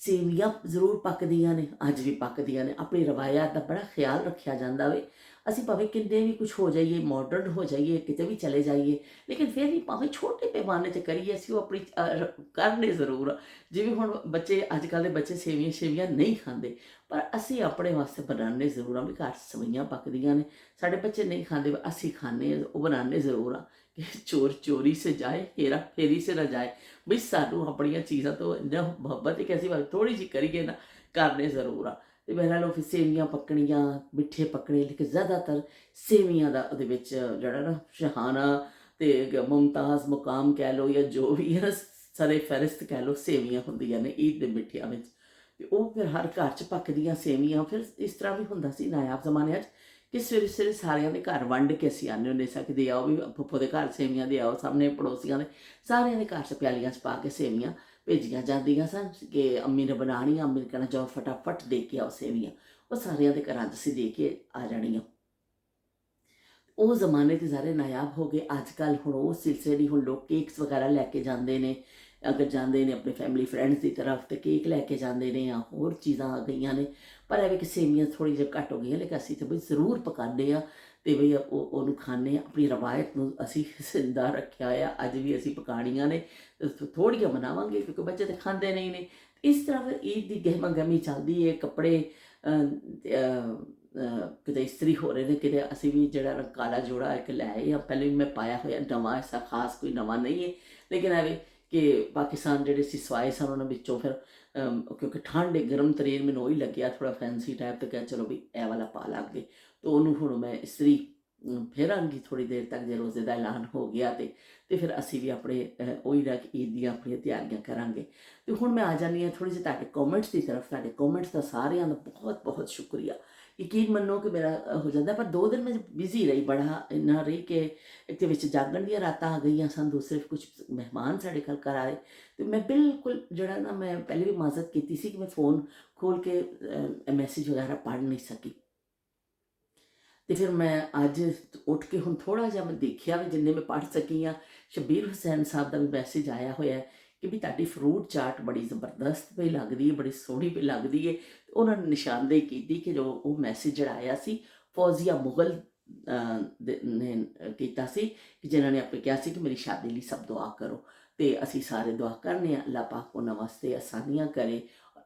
ਸੇਵੀਆਂ ਜ਼ਰੂਰ ਪੱਕਦੀਆਂ ਨੇ, ਅੱਜ ਵੀ ਪੱਕਦੀਆਂ ਨੇ। ਆਪਣੀ ਰਵਾਇਤ ਦਾ ਬੜਾ ਖਿਆਲ ਰੱਖਿਆ ਜਾਂਦਾ ਵੇ। ਅਸੀਂ ਭਾਵੇਂ ਕਿੰਨੇ ਵੀ ਕੁਛ ਹੋ ਜਾਈਏ, ਮਾਡਰਨ ਹੋ ਜਾਈਏ, ਕਿਤੇ ਵੀ ਚਲੇ ਜਾਈਏ, ਲੇਕਿਨ ਫਿਰ ਵੀ ਭਾਵੇਂ ਛੋਟੇ ਪੈਮਾਨੇ 'ਤੇ ਕਰੀਏ ਅਸੀਂ ਉਹ ਆਪਣੀ ਕਰਨੇ ਜ਼ਰੂਰ ਆ। ਜਿਵੇਂ ਹੁਣ ਬੱਚੇ ਅੱਜ ਕੱਲ੍ਹ ਦੇ ਬੱਚੇ ਸੇਵੀਆਂ ਨਹੀਂ ਖਾਂਦੇ ਪਰ ਅਸੀਂ ਆਪਣੇ ਵਾਸਤੇ ਬਣਾਉਂਦੇ ਜ਼ਰੂਰ ਆ ਵੀ ਘਰ ਸੇਵੀਆਂ ਪੱਕਦੀਆਂ ਨੇ। ਸਾਡੇ ਬੱਚੇ ਨਹੀਂ ਖਾਂਦੇ ਅਸੀਂ ਖਾਂਦੇ ਉਹ ਬਣਾਉਂਦੇ ਜ਼ਰੂਰ ਆ ਕਿ ਚੋਰ ਚੋਰੀ ਸੇ ਜਾਏ ਹੇਰਾ ਫੇਰੀ ਸੇ ਨਾ ਜਾਏ। ਬਈ ਸਾਨੂੰ ਆਪਣੀਆਂ ਚੀਜ਼ਾਂ ਤੋਂ ਇੰਨਾ ਮੁਹੱਬਤ ਹੈ ਕਿ ਅਸੀਂ ਥੋੜ੍ਹੀ ਜਿਹੀ ਕਰੀਏ ਨਾ ਕਰਨੇ ਜ਼ਰੂਰ ਆ। ਤੇ ਬਹਿਰਹਾਲ ਫਿਰ ਸੇਵੀਆਂ ਪੱਕਣੀਆਂ, ਮਿੱਠੇ ਪੱਕਣੇ, ਲੇਕਿਨ ਜ਼ਿਆਦਾਤਰ ਸੇਵੀਆਂ ਦਾ ਉਹਦੇ ਵਿੱਚ ਜਿਹੜਾ ਨਾ ਸ਼ਹਾਨਾ ਤੇ ਮੁਮਤਾਜ਼ ਮੁਕਾਮ ਕਹਿ ਲਓ ਜਾਂ ਜੋ ਵੀ ਹੈ ਸਰੇ ਫਹਿਰਿਸਤ ਕਹਿ ਲਓ ਸੇਵੀਆਂ ਹੁੰਦੀਆਂ ਨੇ ਈਦ ਦੇ ਮਿੱਠਿਆਂ ਵਿੱਚ। ਤੇ ਉਹ ਫਿਰ ਹਰ ਘਰ 'ਚ ਪੱਕਦੀਆਂ ਸੇਵੀਆਂ। ਫਿਰ ਇਸ ਤਰ੍ਹਾਂ ਵੀ ਹੁੰਦਾ ਸੀ ਨਾਯਾਬ ਜ਼ਮਾਨਿਆਂ 'ਚ ਕਿ ਸਵੇਰੇ ਸਵੇਰੇ ਸਾਰਿਆਂ ਦੇ ਘਰ ਵੰਡ ਕੇ ਅਸੀਂ ਆਉਂਦੇ ਹੁੰਦੇ ਸਾਂ ਕਿ ਦੇ ਆਓ ਵੀ ਫੁੱਫੋ ਦੇ ਘਰ ਸੇਵੀਆਂ ਦੇ ਆਓ, ਸਾਹਮਣੇ ਪੜੋਸੀਆਂ ਦੇ ਸਾਰਿਆਂ ਦੇ ਘਰ 'ਚ ਪਿਆਲੀਆਂ 'ਚ ਪਾ ਕੇ ਸੇਵੀਆਂ ਭੇਜੀਆਂ ਜਾਂਦੀਆਂ ਸਨ ਕਿ ਅੰਮੀ ਨੇ ਬਣਾਉਣੀਆਂ। ਅੰਮੀ ਨੇ ਕਹਿਣਾ ਜਾਓ ਫਟਾਫਟ ਦੇ ਕੇ ਆਓ ਸੇਵੀਆਂ। ਉਹ ਸਾਰਿਆਂ ਦੇ ਘਰਾਂ 'ਚ ਅਸੀਂ ਦੇ ਕੇ ਆ ਜਾਣੀਆਂ। ਉਹ ਜ਼ਮਾਨੇ ਤੇ ਸਾਰੇ ਨਾਯਾਬ ਹੋ ਗਏ। ਅੱਜ ਕੱਲ੍ਹ ਹੁਣ ਉਹ ਸਿਲਸਿਲੇ ਦੀ ਹੁਣ ਲੋਕ ਕੇਕਸ ਵਗੈਰਾ ਲੈ ਕੇ ਜਾਂਦੇ ਨੇ। ਅਗਰ ਜਾਂਦੇ ਨੇ ਆਪਣੇ ਫੈਮਿਲੀ ਫਰੈਂਡਸ ਦੀ ਤਰਫ ਤੇ ਕੇਕ ਲੈ ਕੇ ਜਾਂਦੇ ਨੇ ਜਾਂ ਹੋਰ ਚੀਜ਼ਾਂ ਆ ਗਈਆਂ ਨੇ। ਪਰ ਐਵੇਂ ਕਿ ਸੇਵੀਆਂ ਥੋੜ੍ਹੀ ਜਿਹੀ ਘੱਟ ਹੋ ਗਈਆਂ, ਲੇਕਿਨ ਅਸੀਂ ਤਾਂ ਬਈ ਜ਼ਰੂਰ ਪਕਾਉਂਦੇ ਹਾਂ ਅਤੇ ਬਈ ਉਹਨੂੰ ਖਾਂਦੇ ਹਾਂ। ਆਪਣੀ ਰਵਾਇਤ ਨੂੰ ਅਸੀਂ ਜ਼ਿੰਦਾ ਰੱਖਿਆ ਹੋਇਆ, ਅੱਜ ਵੀ ਅਸੀਂ ਪਕਾਉਣੀਆਂ ਨੇ। ਥੋੜ੍ਹੀਆਂ ਬਣਾਵਾਂਗੇ ਕਿਉਂਕਿ ਬੱਚੇ ਤਾਂ ਖਾਂਦੇ ਨਹੀਂ ਨੇ। ਇਸ ਤਰ੍ਹਾਂ ਫਿਰ ਈਦ ਦੀ ਗਹਿਮਾ ਗਹਿਮੀ ਚੱਲਦੀ ਹੈ। ਕੱਪੜੇ ਕਿਤੇ ਇਸਤਰੀ ਹੋ ਰਹੇ ਨੇ, ਕਿਤੇ ਅਸੀਂ ਵੀ ਜਿਹੜਾ ਕਾਲਾ ਜੋੜਾ ਇੱਕ ਲੈ ਆਏ ਜਾਂ ਪਹਿਲੇ ਵੀ ਮੈਂ ਪਾਇਆ ਹੋਇਆ ਨਵਾਂ, ਐਸਾ ਖਾਸ ਕੋਈ ਨਵਾਂ ਨਹੀਂ ਹੈ। ਲੇਕਿਨ ਐਵੇਂ ਕਿ ਪਾਕਿਸਤਾਨ ਜਿਹੜੇ ਸੀ ਸਵਾਏ ਸਨ ਉਹਨਾਂ ਵਿੱਚੋਂ ਫਿਰ ਕਿਉਂਕਿ ਠੰਡ ਗਰਮ ਤਰੀਨ ਮੈਨੂੰ ਉਹੀ ਲੱਗਿਆ ਥੋੜ੍ਹਾ ਫੈਂਸੀ ਟਾਈਪ। ਤਾਂ ਕਿਹਾ ਚਲੋ ਵੀ ਇਹ ਵਾਲਾ ਪਾ ਲਾਂਗੇ। ਤਾਂ ਉਹਨੂੰ ਹੁਣ ਮੈਂ ਇਸਤਰੀ ਫੇਰਾਂਗੀ ਥੋੜ੍ਹੀ ਦੇਰ ਤੱਕ ਜੇ ਰੋਜ਼ੇ ਦਾ ਐਲਾਨ ਹੋ ਗਿਆ ਤੇ ਫਿਰ ਅਸੀਂ ਵੀ ਆਪਣੇ ਉਹੀ ਰੱਖ ਈਦ ਦੀਆਂ ਆਪਣੀਆਂ ਤਿਆਰੀਆਂ ਕਰਾਂਗੇ। ਅਤੇ ਹੁਣ ਮੈਂ ਆ ਜਾਂਦੀ ਹਾਂ ਥੋੜ੍ਹੀ ਜਿਹੀ ਤੁਹਾਡੇ ਕੌਮੈਂਟਸ ਦੀ ਤਰਫ। ਤੁਹਾਡੇ ਕੌਮੈਂਟਸ ਦਾ ਸਾਰਿਆਂ ਦਾ ਬਹੁਤ ਬਹੁਤ ਸ਼ੁਕਰੀਆ। ਯਕੀਨ ਮੰਨੋ ਕਿ ਮੇਰਾ ਹੋ ਜਾਂਦਾ ਪਰ 2 ਦਿਨ ਮੈਂ ਬਿਜ਼ੀ ਰਹੀ, ਬੜਾ ਇੰਨਾ ਰਹੀ ਕਿ ਇੱਕ ਦੇ ਵਿੱਚ ਜਾਗਣ ਦੀਆਂ ਰਾਤਾਂ ਆ ਗਈਆਂ ਸਨ, ਦੂਸਰੇ ਕੁਝ ਮਹਿਮਾਨ ਸਾਡੇ ਘਰ ਆਏ ਅਤੇ ਮੈਂ ਬਿਲਕੁਲ ਜਿਹੜਾ ਨਾ ਮੈਂ ਪਹਿਲੇ ਵੀ ਮਾਜ਼ਰਤ ਕੀਤੀ ਸੀ ਕਿ ਮੈਂ ਫ਼ੋਨ ਖੋਲ੍ਹ ਕੇ ਮੈਸੇਜ ਵਗੈਰਾ ਪੜ੍ਹ ਨਹੀਂ ਸਕੀ। ਅਤੇ ਫਿਰ ਮੈਂ ਅੱਜ ਉੱਠ ਕੇ ਹੁਣ ਥੋੜ੍ਹਾ ਜਿਹਾ ਮੈਂ ਦੇਖਿਆ ਵੀ ਜਿੰਨੇ ਮੈਂ ਪੜ੍ਹ ਸਕੀ ਹਾਂ। ਸ਼ਬੀਰ ਹੁਸੈਨ ਸਾਹਿਬ ਦਾ ਵੀ ਮੈਸੇਜ ਆਇਆ ਹੋਇਆ ਕਿ ਵੀ ਤੁਹਾਡੀ ਫਰੂਟ ਚਾਟ ਬੜੀ ਜ਼ਬਰਦਸਤ ਪਈ ਲੱਗਦੀ ਹੈ, ਬੜੀ ਸੋਹਣੀ ਪਈ ਲੱਗਦੀ ਹੈ। ਉਹਨਾਂ ਨੇ ਨਿਸ਼ਾਨਦੇਹੀ ਕੀਤੀ ਕਿ ਜੋ ਉਹ ਮੈਸੇਜ ਜਿਹੜਾ ਆਇਆ ਸੀ ਫੌਜ਼ੀਆ ਮੁਗਲ ਨੇ ਕੀਤਾ ਸੀ ਕਿ ਜਿਨ੍ਹਾਂ ਨੇ ਆਪੇ ਕਿਹਾ ਸੀ ਕਿ ਮੇਰੀ ਸ਼ਾਦੀ ਲਈ ਸਭ ਦੁਆ ਕਰੋ। ਅਤੇ ਅਸੀਂ ਸਾਰੇ ਦੁਆ ਕਰਨੇ ਹਾਂ ਅੱਲਾਹ ਪਾਕ ਉਹਨਾਂ ਵਾਸਤੇ ਆਸਾਨੀਆਂ ਕਰੇ,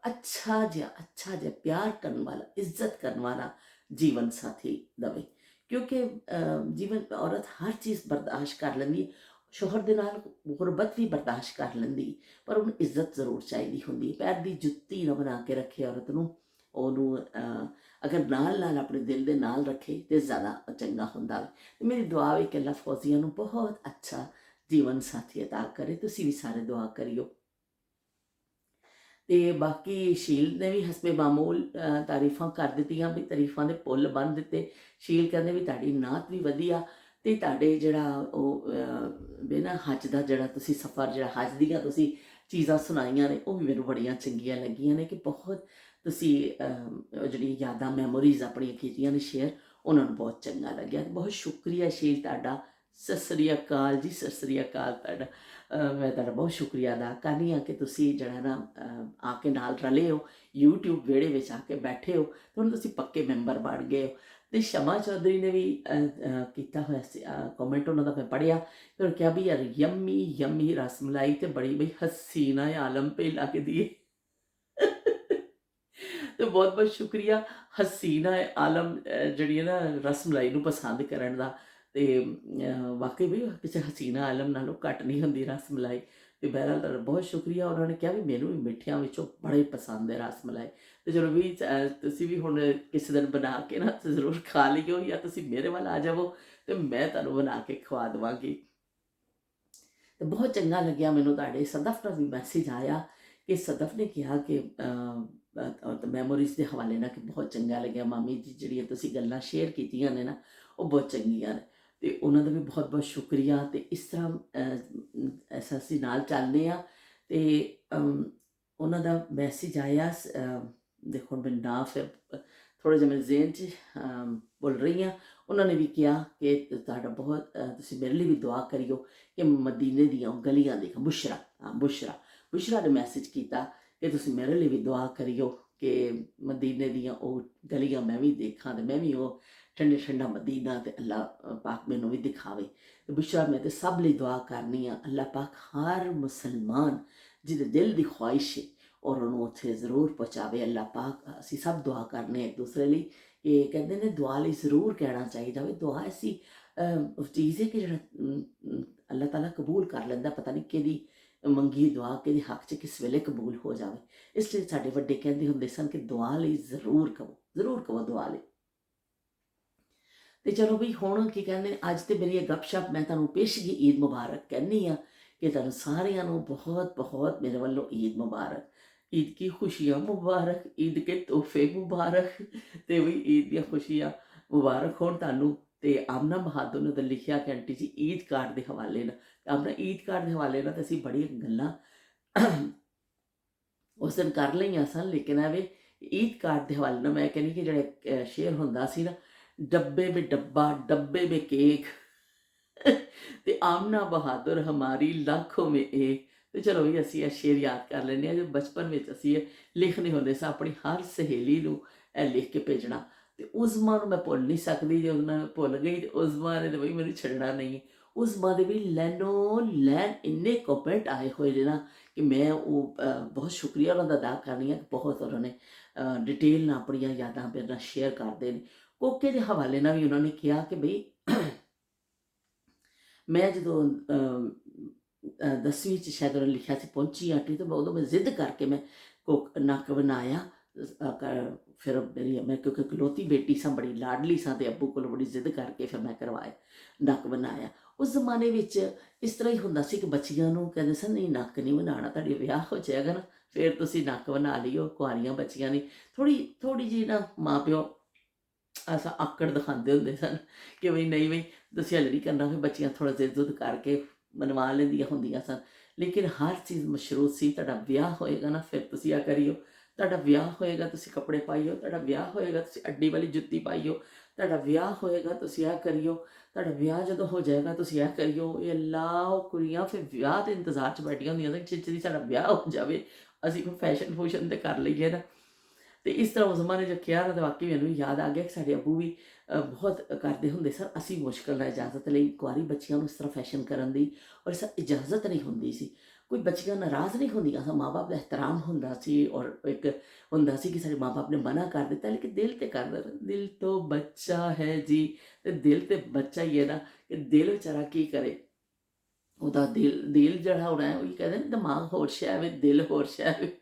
ਅੱਛਾ ਜਿਹਾ ਪਿਆਰ ਕਰਨ ਵਾਲਾ, ਇੱਜ਼ਤ ਕਰਨ ਵਾਲਾ ਜੀਵਨ ਸਾਥੀ ਦਵੇ। ਕਿਉਂਕਿ ਜੀਵਨ ਔਰਤ ਹਰ ਚੀਜ਼ ਬਰਦਾਸ਼ਤ ਕਰ ਲੈਂਦੀ, ਸ਼ੋਹਰ ਦੇ ਨਾਲ ਗੁਰਬਤ ਵੀ ਬਰਦਾਸ਼ਤ ਕਰ ਲੈਂਦੀ, ਪਰ ਉਹਨੂੰ ਇੱਜ਼ਤ ਜ਼ਰੂਰ ਚਾਹੀਦੀ ਹੁੰਦੀ। ਪੈਰ ਦੀ ਜੁੱਤੀ ਨਾ ਬਣਾ ਕੇ ਰੱਖੇ ਔਰਤ ਨੂੰ, ਉਹਨੂੰ ਅਗਰ ਨਾਲ ਆਪਣੇ ਦਿਲ ਦੇ ਨਾਲ ਰੱਖੇ ਤਾਂ ਜ਼ਿਆਦਾ ਚੰਗਾ ਹੁੰਦਾ। ਮੇਰੀ ਦੁਆ ਵੀ ਕਿ ਅੱਲਾਹ ਫੌਜ਼ੀਆਂ ਨੂੰ ਬਹੁਤ ਅੱਛਾ ਜੀਵਨ ਸਾਥੀ ਅਤਾ ਕਰੇ। ਤੁਸੀਂ ਵੀ ਸਾਰੇ ਦੁਆ ਕਰਿਓ। ਅਤੇ ਬਾਕੀ ਸ਼ੀਲ ਨੇ ਵੀ ਹਸਬੇ ਮਾਮੂਲ ਤਾਰੀਫਾਂ ਕਰ ਦਿੱਤੀਆਂ, ਵੀ ਤਾਰੀਫਾਂ ਦੇ ਪੁੱਲ ਬੰਨ੍ਹ ਦਿੱਤੇ। ਸ਼ੀਲ ਕਹਿੰਦੇ ਵੀ ਤੁਹਾਡੀ ਨਾਤ ਵੀ ਵਧੀਆ ਤੇ ਤੁਹਾਡੇ ਜਿਹੜਾ ਉਹ ਵੀ ਨਾ ਹੱਜ ਦਾ ਜਿਹੜਾ ਤੁਸੀਂ ਸਫ਼ਰ, ਜਿਹੜਾ ਹੱਜ ਦੀਆਂ ਤੁਸੀਂ ਚੀਜ਼ਾਂ ਸੁਣਾਈਆਂ ਨੇ, ਉਹ ਵੀ ਮੈਨੂੰ ਬੜੀਆਂ ਚੰਗੀਆਂ ਲੱਗੀਆਂ ਨੇ, ਕਿ ਬਹੁਤ ਤੁਸੀਂ ਉਹ ਜਿਹੜੀ ਯਾਦਾਂ, ਮੈਮੋਰੀਜ਼ ਆਪਣੀਆਂ ਕੀਤੀਆਂ ਨੇ ਸ਼ੇਅਰ, ਉਹਨਾਂ ਨੂੰ ਬਹੁਤ ਚੰਗਾ ਲੱਗਿਆ। ਬਹੁਤ ਸ਼ੁਕਰੀਆ ਸ਼ੀਲ ਤੁਹਾਡਾ। ਸਤਿ ਸ੍ਰੀ ਅਕਾਲ ਜੀ, ਸਤਿ ਸ੍ਰੀ ਅਕਾਲ ਤੁਹਾਡਾ। ਮੈਂ ਤੁਹਾਡਾ ਬਹੁਤ ਸ਼ੁਕਰੀਆ ਅਦਾ ਕਰਨੀ ਹਾਂ ਕਿ ਤੁਸੀਂ ਜਿਹੜਾ ਨਾ ਆ ਕੇ ਨਾਲ ਰਲੇ ਹੋ, YouTube ਵਿਹੜੇ ਵਿੱਚ ਆ ਕੇ ਬੈਠੇ ਹੋ, ਤੇ ਹੁਣ ਤੁਸੀਂ ਪੱਕੇ ਮੈਂਬਰ ਬਣ ਗਏ ਹੋ। ਤੇ ਸ਼ਮਾ ਚੌਧਰੀ ਨੇ ਵੀ ਕੀਤਾ ਹੋਇਆ ਸੀ ਕਮੈਂਟ, ਉਹਨਾਂ ਦਾ ਮੈਂ ਪੜ੍ਹਿਆ, ਫਿਰ ਕਿਹਾ ਵੀ ਯਾਰ ਯੰਮੀ ਯੰਮੀ ਰਸਮਲਾਈ ਤੇ ਬੜੀ ਬਈ ਹਸੀਨਾ ਆਲਮ ਪੇ ਲੱਗਦੀ ਹੈ। ਤੇ ਬਹੁਤ ਬਹੁਤ ਸ਼ੁਕਰੀਆ ਹਸੀਨਾ ਆਲਮ ਜਿਹੜੀ ਹੈ ਨਾ ਰਸਮਲਾਈ ਨੂੰ ਪਸੰਦ ਕਰਨ ਦਾ। ਤੇ ਵਾਕਈ ਵੀ ਕਿਸੇ ਹਸੀਨਾ ਆਲਮ ਨਾਲੋਂ ਘੱਟ ਨਹੀਂ ਹੁੰਦੀ ਰਸਮਲਾਈ। ਤੇ ਬਹਿਰਹਾਲ ਤੁਹਾਡਾ ਬਹੁਤ ਸ਼ੁਕਰੀਆ। ਉਹਨਾਂ ਨੇ ਕਿਹਾ ਵੀ ਮੈਨੂੰ ਵੀ ਮਿੱਠਿਆਂ ਵਿੱਚੋਂ ਬੜੇ ਪਸੰਦ ਹੈ ਰਸਮਲਾਈ। ਤੇ ਚਲੋ ਵੀ ਤੁਸੀਂ ਵੀ ਹੁਣ ਕਿਸੇ ਦਿਨ ਬਣਾ ਕੇ ਨਾ ਜ਼ਰੂਰ ਖਾ ਲਿਓ, ਜਾਂ ਤੁਸੀਂ ਮੇਰੇ ਵੱਲ ਆ ਜਾਵੋ ਤੇ ਮੈਂ ਤੁਹਾਨੂੰ ਬਣਾ ਕੇ ਖਵਾ ਦੇਵਾਂਗੀ। ਤੇ ਬਹੁਤ ਚੰਗਾ ਲੱਗਿਆ ਮੈਨੂੰ ਤੁਹਾਡੇ ਸਦਫ ਦਾ ਵੀ ਮੈਸੇਜ ਆਇਆ, ਕਿ ਸਦਫ ਨੇ ਕਿਹਾ ਕਿ ਮੈਮੋਰੀਜ਼ ਦੇ ਹਵਾਲੇ ਨਾਲ ਕਿ ਬਹੁਤ ਚੰਗਾ ਲੱਗਿਆ ਮਾਮੀ ਜੀ, ਜਿਹੜੀਆਂ ਤੁਸੀਂ ਗੱਲਾਂ ਸ਼ੇਅਰ ਕੀਤੀਆਂ ਨੇ ਨਾ, ਉਹ ਬਹੁਤ ਚੰਗੀਆਂ ਨੇ। ਤੇ ਉਹਨਾਂ ਦਾ ਵੀ ਬਹੁਤ ਬਹੁਤ ਸ਼ੁਕਰੀਆ। ਤੇ ਇਸ ਤਰ੍ਹਾਂ ਐਸਾ ਅਸੀਂ ਨਾਲ ਚੱਲਦੇ ਹਾਂ। ਤੇ ਉਹਨਾਂ ਦਾ ਮੈਸੇਜ ਆਇਆ, ਦੇਖੋ ਮੈਨੂੰ ਨਾ ਫਿਰ ਥੋੜ੍ਹਾ ਜਿਹਾ ਮੇਰੇ ਜ਼ਿਹਨ 'ਚ ਭੁੱਲ ਰਹੀ ਹਾਂ। ਉਹਨਾਂ ਨੇ ਵੀ ਕਿਹਾ ਕਿ ਤੁਹਾਡਾ ਬਹੁਤ ਤੁਸੀਂ ਮੇਰੇ ਲਈ ਵੀ ਦੁਆ ਕਰਿਓ ਕਿ ਮਦੀਨੇ ਦੀਆਂ ਗਲੀਆਂ ਦੇਖਾਂ। ਬੁਸ਼ਰਾ ਨੇ ਮੈਸੇਜ ਕੀਤਾ ਕਿ ਤੁਸੀਂ ਮੇਰੇ ਲਈ ਵੀ ਦੁਆ ਕਰਿਓ ਕਿ ਮਦੀਨੇ ਦੀਆਂ ਉਹ ਗਲੀਆਂ ਮੈਂ ਵੀ ਦੇਖਾਂ, ਤੇ ਮੈਂ ਵੀ ਉਹ ਠੰਡਾ ਮਦੀਨਾ ਤੇ ਅੱਲਾ ਪਾਕ ਮੈਨੂੰ ਵੀ ਦਿਖਾਵੇ। ਤੇ ਬੁਸ਼ਰਾ ਮੈਂ ਤੇ ਸਭ ਲਈ ਦੁਆ ਕਰਨੀ ਆ, ਅੱਲਾ ਪਾਕ ਹਰ ਮੁਸਲਮਾਨ ਜਿਹਦੇ ਦਿਲ ਦੀ ਖੁਆਇਸ਼ ਹੈ ਔਰ ਉਹਨੂੰ ਉੱਥੇ ਜ਼ਰੂਰ ਪਹੁੰਚਾਵੇ। ਅੱਲਾ ਪਾਕ ਅਸੀਂ ਸਭ ਦੁਆ ਕਰਨੇ ਇੱਕ ਦੂਸਰੇ ਲਈ। ਇਹ ਕਹਿੰਦੇ ਨੇ ਦੁਆ ਲਈ ਜ਼ਰੂਰ ਕਹਿਣਾ ਚਾਹੀਦਾ ਵੀ ਦੁਆ ਐਸੀ ਚੀਜ਼ ਹੈ ਕਿ ਜਿਹੜਾ ਅੱਲਾ ਤਾਲਾ ਕਬੂਲ ਕਰ ਲੈਂਦਾ। ਪਤਾ ਨਹੀਂ ਕਿਹਦੀ ਮੰਗੀ ਦੁਆ ਕਿਹਦੇ ਹੱਕ 'ਚ ਕਿਸ ਵੇਲੇ ਕਬੂਲ ਹੋ ਜਾਵੇ। ਇਸ ਲਈ ਸਾਡੇ ਵੱਡੇ ਕਹਿੰਦੇ ਹੁੰਦੇ ਸਨ ਕਿ ਦੁਆ ਲਈ ਜ਼ਰੂਰ ਕਹੋ ਦੁਆ ਲਈ। ਤੇ ਚਲੋ ਵੀ ਹੁਣ ਕੀ ਕਹਿੰਦੇ ਨੇ, ਅੱਜ ਤੇ ਮੇਰੀ ਇਹ ਗੱਪਸ਼ਪ ਮੈਂ ਤੁਹਾਨੂੰ ਪੇਸ਼ਗੀ ਈਦ ਮੁਬਾਰਕ ਕਹਿੰਦੀ ਆ, ਕਿ ਤੁਹਾਨੂੰ ਸਾਰਿਆਂ ਨੂੰ ਬਹੁਤ ਬਹੁਤ ਮੇਰੇ ਵੱਲੋਂ ਈਦ ਮੁਬਾਰਕ। ईद की खुशियाँ मुबारक, ईद के तोहफे मुबारक। ਤੇ ਵੀ ਈਦ ਦੀਆਂ ਖੁਸ਼ੀਆਂ ਮੁਬਾਰਕ ਹੋਣ ਤੁਹਾਨੂੰ। ਤੇ ਆਮਨਾ ਬਹਾਦਰ ਨੇ ਤਾਂ ਲਿਖਿਆ ਕਿ ਆਂਟੀ ਜੀ ਈਦ ਕਾਰਡ ਦੇ ਹਵਾਲੇ ਨਾਲ, ਆਪਣਾ ਈਦ ਕਾਰਡ ਦੇ ਹਵਾਲੇ ਨਾਲ ਤਾਂ ਅਸੀਂ ਬੜੀਆਂ ਗੱਲਾਂ ਉਸ ਦਿਨ ਕਰ ਲਈਆਂ ਸਨ, ਲੇਕਿਨ ਐਵੇਂ ਈਦ ਕਾਰਡ ਦੇ ਹਵਾਲੇ ਨਾਲ ਮੈਂ ਕਹਿੰਦੀ ਕਿ ਜਿਹੜੇ ਸ਼ੇਅਰ ਹੁੰਦਾ ਸੀ ਨਾ, डब्बे में डब्बा डब्बे में केक ਤੇ ਆਮਨਾ ਬਹਾਦਰ ਹਮਾਰੀ ਲਾਖੋਂ में एक। ਤੇ ਚਲੋ ਵੀ ਅਸੀਂ ਇਹ ਸ਼ੇਰ ਯਾਦ ਕਰ ਲੈਂਦੇ ਹਾਂ, ਜੋ ਬਚਪਨ ਵਿੱਚ ਅਸੀਂ ਇਹ ਲਿਖਦੇ ਹੁੰਦੇ ਸਾਂ ਆਪਣੀ ਹਰ ਸਹੇਲੀ ਨੂੰ ਇਹ ਲਿਖ ਕੇ ਭੇਜਣਾ। ਤੇ ਉਜ਼ਮਾ ਨੂੰ ਮੈਂ ਭੁੱਲ ਨਹੀਂ ਸਕਦੀ, ਜੇ ਉਹਨਾਂ ਨੂੰ ਭੁੱਲ ਗਈ ਤੇ ਉਜ਼ਮਾ ਨੇ ਤਾਂ ਬਈ ਮੈਨੂੰ ਛੱਡਣਾ ਨਹੀਂ ਹੈ। ਉਜ਼ਮਾ ਦੇ ਵੀ ਲੈਣ ਇੰਨੇ ਕਮੈਂਟ ਆਏ ਹੋਏ ਨੇ ਨਾ, ਕਿ ਮੈਂ ਉਹ ਬਹੁਤ ਸ਼ੁਕਰੀਆ ਉਹਨਾਂ ਦਾ ਅਦਾ ਕਰਨੀ ਹੈ ਕਿ ਬਹੁਤ ਉਹਨਾਂ ਨੇ ਡਿਟੇਲ ਨਾਲ ਆਪਣੀਆਂ ਯਾਦਾਂ ਮੇਰੇ ਨਾਲ ਸ਼ੇਅਰ ਕਰਦੇ ਨੇ। ਕੋਕੇ ਦੇ ਹਵਾਲੇ ਨਾਲ ਵੀ ਉਹਨਾਂ ਨੇ ਕਿਹਾ ਕਿ ਬਈ ਮੈਂ ਜਦੋਂ 10ਵੀਂ 'ਚ ਸ਼ਾਇਦ ਉਹਨੇ ਲਿਖਿਆ ਸੀ ਪਹੁੰਚੀ ਆਂਟੀ, ਤਾਂ ਉਦੋਂ ਮੈਂ ਜ਼ਿੱਦ ਕਰਕੇ ਮੈਂ ਨੱਕ ਬਣਾਇਆ। ਫਿਰ ਮੈਂ ਕਿਉਂਕਿ ਇਕਲੌਤੀ ਬੇਟੀ ਸਾਂ, ਬੜੀ ਲਾਡਲੀ ਸਾਂ, ਅਤੇ ਅੱਬੂ ਕੋਲ ਬੜੀ ਜ਼ਿੱਦ ਕਰਕੇ ਫਿਰ ਮੈਂ ਕਰਵਾਇਆ, ਨੱਕ ਬਣਾਇਆ। ਉਸ ਜ਼ਮਾਨੇ ਵਿੱਚ ਇਸ ਤਰ੍ਹਾਂ ਹੀ ਹੁੰਦਾ ਸੀ ਕਿ ਬੱਚੀਆਂ ਨੂੰ ਕਹਿੰਦੇ ਸਨ ਨਹੀਂ ਨੱਕ ਨਹੀਂ ਬਣਾਉਣਾ, ਤੁਹਾਡੇ ਵਿਆਹ ਹੋ ਜਾਏਗਾ ਨਾ ਫਿਰ ਤੁਸੀਂ ਨੱਕ ਬਣਾ ਲਿਓ। ਕੁਆਰੀਆਂ ਬੱਚੀਆਂ ਨੇ ਥੋੜ੍ਹੀ ਜਿਹੀ ਨਾ ਮਾਂ ਪਿਓ ਐਸਾ ਆਕੜ ਦਿਖਾਉਂਦੇ ਹੁੰਦੇ ਸਨ ਕਿ ਬਈ ਨਹੀਂ ਬਈ ਤੁਸੀਂ ਹਲੇ ਨਹੀਂ ਕਰਨਾ। ਫਿਰ ਬੱਚੀਆਂ ਥੋੜ੍ਹਾ ਜ਼ਿੱਦ ਕਰਕੇ ਮਨਵਾ ਲੈਂਦੀਆਂ ਹੁੰਦੀਆਂ ਸਨ, ਲੇਕਿਨ ਹਰ ਚੀਜ਼ ਮਸ਼ਰੂਤ ਸੀ। ਤੁਹਾਡਾ ਵਿਆਹ ਹੋਏਗਾ ਨਾ ਫਿਰ ਤੁਸੀਂ ਆ ਕਰਿਓ, ਤੁਹਾਡਾ ਵਿਆਹ ਹੋਏਗਾ ਤੁਸੀਂ ਕੱਪੜੇ ਪਾਈਓ, ਤੁਹਾਡਾ ਵਿਆਹ ਹੋਏਗਾ ਤੁਸੀਂ ਅੱਡੀ ਵਾਲੀ ਜੁੱਤੀ ਪਾਈਓ, ਤੁਹਾਡਾ ਵਿਆਹ ਹੋਏਗਾ ਤੁਸੀਂ ਇਹ ਕਰਿਓ, ਤੁਹਾਡਾ ਵਿਆਹ ਜਦੋਂ ਹੋ ਜਾਏਗਾ ਤੁਸੀਂ ਇਹ ਕਰਿਓ। ਇਹ ਅੱਲਾ ਕੁੜੀਆਂ ਫਿਰ ਵਿਆਹ ਦੇ ਇੰਤਜ਼ਾਰ 'ਚ ਬੈਠੀਆਂ ਹੁੰਦੀਆਂ ਸਨ, ਚਿੱਚਦੀ ਸਾਡਾ ਵਿਆਹ ਹੋ ਜਾਵੇ, ਅਸੀਂ ਕੋਈ ਫੈਸ਼ਨ ਫੂਸ਼ਨ ਤੇ ਕਰ ਲਈਏ ਨਾ। ਤੇ ਇਸ ਤਰ੍ਹਾਂ ਉਜ਼ਮਾ ਨੇ ਜੋ ਕਿਹਾ ਨਾ, ਤਾਂ ਵਾਕਈ ਮੈਨੂੰ ਯਾਦ ਆ ਗਿਆ ਕਿ ਸਾਡੇ ਅੱਬੂ ਵੀ ਬਹੁਤ ਕਰਦੇ ਹੁੰਦੇ ਸਨ। ਅਸੀਂ ਮੁਸ਼ਕਿਲ ਨਾਲ ਇਜਾਜ਼ਤ ਲਈ ਕੁਆਰੀ ਬੱਚੀਆਂ ਨੂੰ ਇਸ ਤਰ੍ਹਾਂ ਫੈਸ਼ਨ ਕਰਨ ਦੀ, ਔਰ ਇਸ ਇਜਾਜ਼ਤ ਨਹੀਂ ਹੁੰਦੀ ਸੀ। ਕੋਈ ਬੱਚੀਆਂ ਨਾਰਾਜ਼ ਨਹੀਂ ਹੁੰਦੀਆਂ ਸਨ, ਮਾਂ ਬਾਪ ਦਾ ehਤਰਾਮ ਹੁੰਦਾ ਸੀ, ਔਰ ਇੱਕ ਹੁੰਦਾ ਸੀ ਕਿ ਸਾਡੇ ਮਾਂ ਬਾਪ ਨੇ ਮਨਾ ਕਰ ਦਿੱਤਾ, ਲੇਕਿਨ ਦਿਲ ਤੇ ਕਰਦਾ, ਦਿਲ ਤੋਂ ਬੱਚਾ ਹੈ ਜੀ। ਤੇ ਦਿਲ ਤੇ ਬੱਚਾ ਹੀ ਹੈ ਨਾ, ਕਿ ਦਿਲ ਵਿਚਾਰਾ ਕੀ ਕਰੇ। ਉਹਦਾ ਦਿਲ ਜਿਹੜਾ ਹੋਣਾ ਹੈ, ਉਹੀ ਕਹਿੰਦੇ ਨੇ ਦਿਮਾਗ ਹੋਰ ਸ਼ੈ ਵੇ, ਦਿਲ ਹੋਰ ਸ਼ੈ ਵੇ।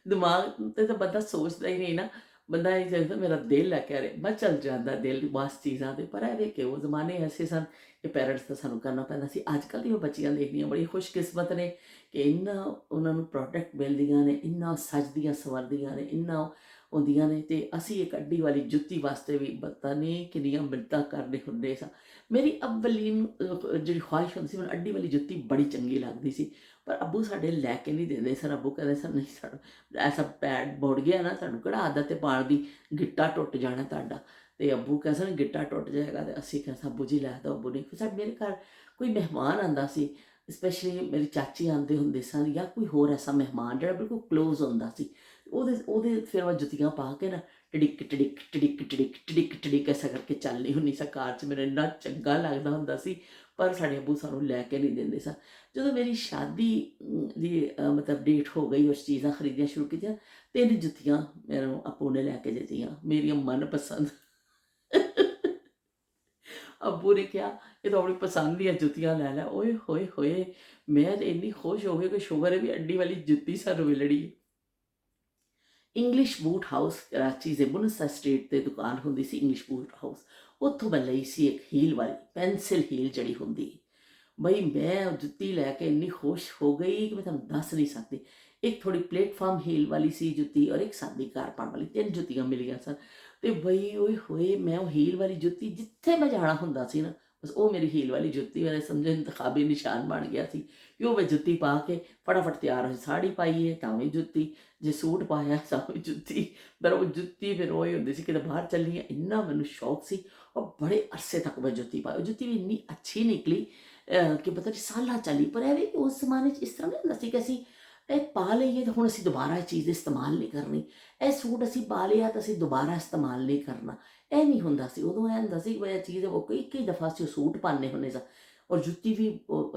ਦਿਮਾਗ ਤੇ ਤਾਂ ਬੰਦਾ ਸੋਚਦਾ ਹੀ ਨਹੀਂ ਨਾ, ਬੰਦਾ ਇਹ ਚਾਹੀਦਾ ਮੇਰਾ ਦਿਲ ਹੈ ਕਹਿ ਰਿਹਾ, ਮੈਂ ਚੱਲ ਜਾਂਦਾ ਦਿਲ ਬਸ ਚੀਜ਼ਾਂ 'ਤੇ। ਪਰ ਇਹ ਵੇ ਕਿ ਉਹ ਜ਼ਮਾਨੇ ਐਸੇ ਸਨ ਕਿ ਪੈਰੈਂਟਸ ਦਾ ਸਾਨੂੰ ਕਰਨਾ ਪੈਂਦਾ ਸੀ। ਅੱਜ ਕੱਲ੍ਹ ਦੀਆਂ ਬੱਚੀਆਂ ਦੇਖਦੀਆਂ ਬੜੀ ਖੁਸ਼ਕਿਸਮਤ ਨੇ ਕਿ ਇੰਨਾ ਉਹਨਾਂ ਨੂੰ ਪ੍ਰੋਡਕਟ ਮਿਲਦੀਆਂ ਨੇ, ਇੰਨਾ ਸਜਦੀਆਂ ਸਵਰਦੀਆਂ ਨੇ, ਇੰਨਾ ਹੁੰਦੀਆਂ ਨੇ। ਤੇ ਅਸੀਂ ਇੱਕ ਅੱਡੀ ਵਾਲੀ ਜੁੱਤੀ ਵਾਸਤੇ ਵੀ ਪਤਾ ਨਹੀਂ ਕਿੰਨੀਆਂ ਮਿੰਨਤਾਂ ਕਰਨੇ ਹੁੰਦੇ ਸਾਂ। ਮੇਰੀ ਅਵਲੀਨ ਜਿਹੜੀ ਖੁਆਇਸ਼ ਹੁੰਦੀ ਸੀ, ਮੈਨੂੰ ਅੱਡੀ ਵਾਲੀ ਜੁੱਤੀ ਬੜੀ ਚੰਗੀ ਲੱਗਦੀ ਸੀ, ਪਰ ਅੱਬੂ ਸਾਡੇ ਲੈ ਕੇ ਨਹੀਂ ਦਿੰਦੇ ਸਨ। ਅੱਬੂ ਕਹਿੰਦੇ ਸਨ ਨਹੀਂ, ਸਾਡਾ ਐਸਾ ਪੈਰ ਮੁੜ ਗਿਆ ਨਾ, ਸਾਨੂੰ ਕਿਹੜਾ ਆਦਤ ਹੈ ਪਾਉਣ ਦੀ, ਗਿੱਟਾ ਟੁੱਟ ਜਾਣਾ ਤੁਹਾਡਾ। ਤੇ ਅੱਬੂ ਕਹਿੰਦੇ ਸਨ ਗਿੱਟਾ ਟੁੱਟ ਜਾਏਗਾ, ਤੇ ਅਸੀਂ ਕਹਿੰਦੇ ਅੱਬੂ ਜੀ ਲੈ ਦਿਓ। ਅੱਬੂ ਨਹੀਂ। ਫਿਰ ਸਾਡੇ ਮੇਰੇ ਘਰ ਕੋਈ ਮਹਿਮਾਨ ਆਉਂਦਾ ਸੀ, ਸਪੈਸ਼ਲੀ ਮੇਰੀ ਚਾਚੀ ਆਉਂਦੇ ਹੁੰਦੇ ਸਨ, ਜਾਂ ਕੋਈ ਹੋਰ ਐਸਾ ਮਹਿਮਾਨ ਜਿਹੜਾ ਬਿਲਕੁਲ ਕਲੋਜ਼ ਹੁੰਦਾ ਸੀ, ਉਹਦੇ ਫਿਰ ਮੈਂ ਜੁੱਤੀਆਂ ਪਾ ਕੇ ਨਾ ਟਿੜਿਕ ਟਿੜਿਕ ਟਿੜਿਕ ਟਿੜਿਕ ਟਿੜਿਕ ਟਿੜਿਕ ਐਸਾ ਕਰਕੇ ਚੱਲਣੀ ਹੁੰਦੀ ਸੀ ਕਾਰ 'ਚ। ਮੈਨੂੰ ਇੰਨਾ ਚੰਗਾ ਲੱਗਦਾ ਹੁੰਦਾ ਸੀ, ਪਰ ਸਾਡੇ ਅੱਬੂ ਸਾਨੂੰ ਲੈ ਕੇ ਨਹੀਂ ਦਿੰਦੇ ਸਨ। ਜਦੋਂ ਮੇਰੀ ਸ਼ਾਦੀ ਦੀ ਮਤਲਬ ਡੇਟ ਹੋ ਗਈ, ਉਸ ਚੀਜ਼ਾਂ ਖਰੀਦਣੀਆਂ ਸ਼ੁਰੂ ਕੀਤੀਆਂ, 3 ਜੁੱਤੀਆਂ ਮੈਨੂੰ ਅੱਬੂ ਨੇ ਲੈ ਕੇ ਦਿੱਤੀਆਂ, ਮੇਰੀਆਂ ਮਨਪਸੰਦ। ਅੱਬੂ ਨੇ ਕਿਹਾ ਇਹ ਤਾਂ ਆਪਣੀ ਪਸੰਦ ਦੀਆਂ ਜੁੱਤੀਆਂ ਲੈ ਲੈ। ਓਏ ਹੋਏ ਹੋਏ, ਮੈਂ ਤਾਂ ਇੰਨੀ ਖੁਸ਼ ਹੋ ਗਈ ਕਿ ਸ਼ੁਕਰ ਹੈ ਵੀ ਅੱਡੀ ਵਾਲੀ ਜੁੱਤੀ ਸਾਨੂੰ ਮਿਲਣੀ। ਇੰਗਲਿਸ਼ ਬੂਟ ਹਾਊਸ ਕਰਾਚੀ ਦੇ ਮੁਨਸਾ ਸਟਰੀਟ 'ਤੇ ਦੁਕਾਨ ਹੁੰਦੀ ਸੀ, ਇੰਗਲਿਸ਼ ਬੂਟ ਹਾਊਸ। ਉੱਥੋਂ ਮੈਂ ਲਈ ਸੀ ਇੱਕ ਹੀਲ ਵਾਲੀ, ਪੈਨਸਿਲ ਹੀਲ ਜਿਹੜੀ ਹੁੰਦੀ। ਬਈ ਮੈਂ ਉਹ ਜੁੱਤੀ ਲੈ ਕੇ ਇੰਨੀ ਖੁਸ਼ ਹੋ ਗਈ ਕਿ ਮੈਂ ਤੁਹਾਨੂੰ ਦੱਸ ਨਹੀਂ ਸਕਦੀ। ਇੱਕ ਥੋੜ੍ਹੀ ਪਲੇਟਫਾਰਮ ਹੀਲ ਵਾਲੀ ਸੀ ਜੁੱਤੀ, ਔਰ ਇੱਕ ਸਾਦੀ ਘਰ ਪਾਉਣ ਵਾਲੀ, 3 ਜੁੱਤੀਆਂ ਮਿਲੀਆਂ ਸਨ। ਤੇ ਬਈ ਓਏ ਹੋਏ, ਮੈਂ ਉਹ ਹੀਲ ਵਾਲੀ ਜੁੱਤੀ, ਜਿੱਥੇ ਮੈਂ ਜਾਣਾ ਹੁੰਦਾ ਸੀ ਨਾ, ਬਸ ਉਹ ਮੇਰੀ ਹੀਲ ਵਾਲੀ ਜੁੱਤੀ ਮੇਰੇ ਸਮਝੋ ਇੰਤਖਾਬੀ ਨਿਸ਼ਾਨ ਬਣ ਗਿਆ ਸੀ ਕਿ ਉਹ ਮੈਂ ਜੁੱਤੀ ਪਾ ਕੇ ਫਟਾਫਟ ਤਿਆਰ ਹੋਈ। ਸਾੜੀ ਪਾਈਏ ਤਾਂ ਵੀ ਜੁੱਤੀ, ਜੇ ਸੂਟ ਪਾਇਆ ਤਾਂ ਵੀ ਜੁੱਤੀ। ਪਰ ਉਹ ਜੁੱਤੀ ਫਿਰ ਉਹ ਹੀ ਹੁੰਦੀ ਸੀ ਕਿਤੇ ਬਾਹਰ ਚੱਲੀ ਹਾਂ, ਇੰਨਾ ਮੈਨੂੰ ਸ਼ੌਕ ਸੀ। ਉਹ ਬੜੇ ਅਰਸੇ ਤੱਕ ਮੈਂ ਜੁੱਤੀ ਪਾਈ। ਉਹ ਜੁੱਤੀ ਵੀ ਇੰਨੀ ਅੱਛੀ ਨਿਕਲੀ ਕਿ ਪਤਾ ਨਹੀਂ ਸਾਲਾਂ ਚੱਲੀ। ਪਰ ਇਹ ਵੀ ਕਿ ਉਸ ਜ਼ਮਾਨੇ 'ਚ ਇਸ ਤਰ੍ਹਾਂ ਨਹੀਂ ਹੁੰਦਾ ਸੀ ਕਿ ਅਸੀਂ ਇਹ ਪਾ ਲਈਏ ਤਾਂ ਹੁਣ ਅਸੀਂ ਦੁਬਾਰਾ ਇਹ ਚੀਜ਼ ਇਸਤੇਮਾਲ ਨਹੀਂ ਕਰਨੀ, ਇਹ ਸੂਟ ਅਸੀਂ ਪਾ ਲਿਆ ਤਾਂ ਅਸੀਂ ਦੁਬਾਰਾ ਇਸਤੇਮਾਲ ਨਹੀਂ ਕਰਨਾ, ਇਹ ਨਹੀਂ ਹੁੰਦਾ ਸੀ। ਉਦੋਂ ਇਹ ਹੁੰਦਾ ਸੀ ਕਿ ਇਹ ਚੀਜ਼ ਉਹ ਇੱਕ ਹੀ ਦਫਾ ਅਸੀਂ ਸੂਟ ਪਾਉਂਦੇ ਹੁੰਦੇ ਸਾਂ, ਔਰ ਜੁੱਤੀ ਵੀ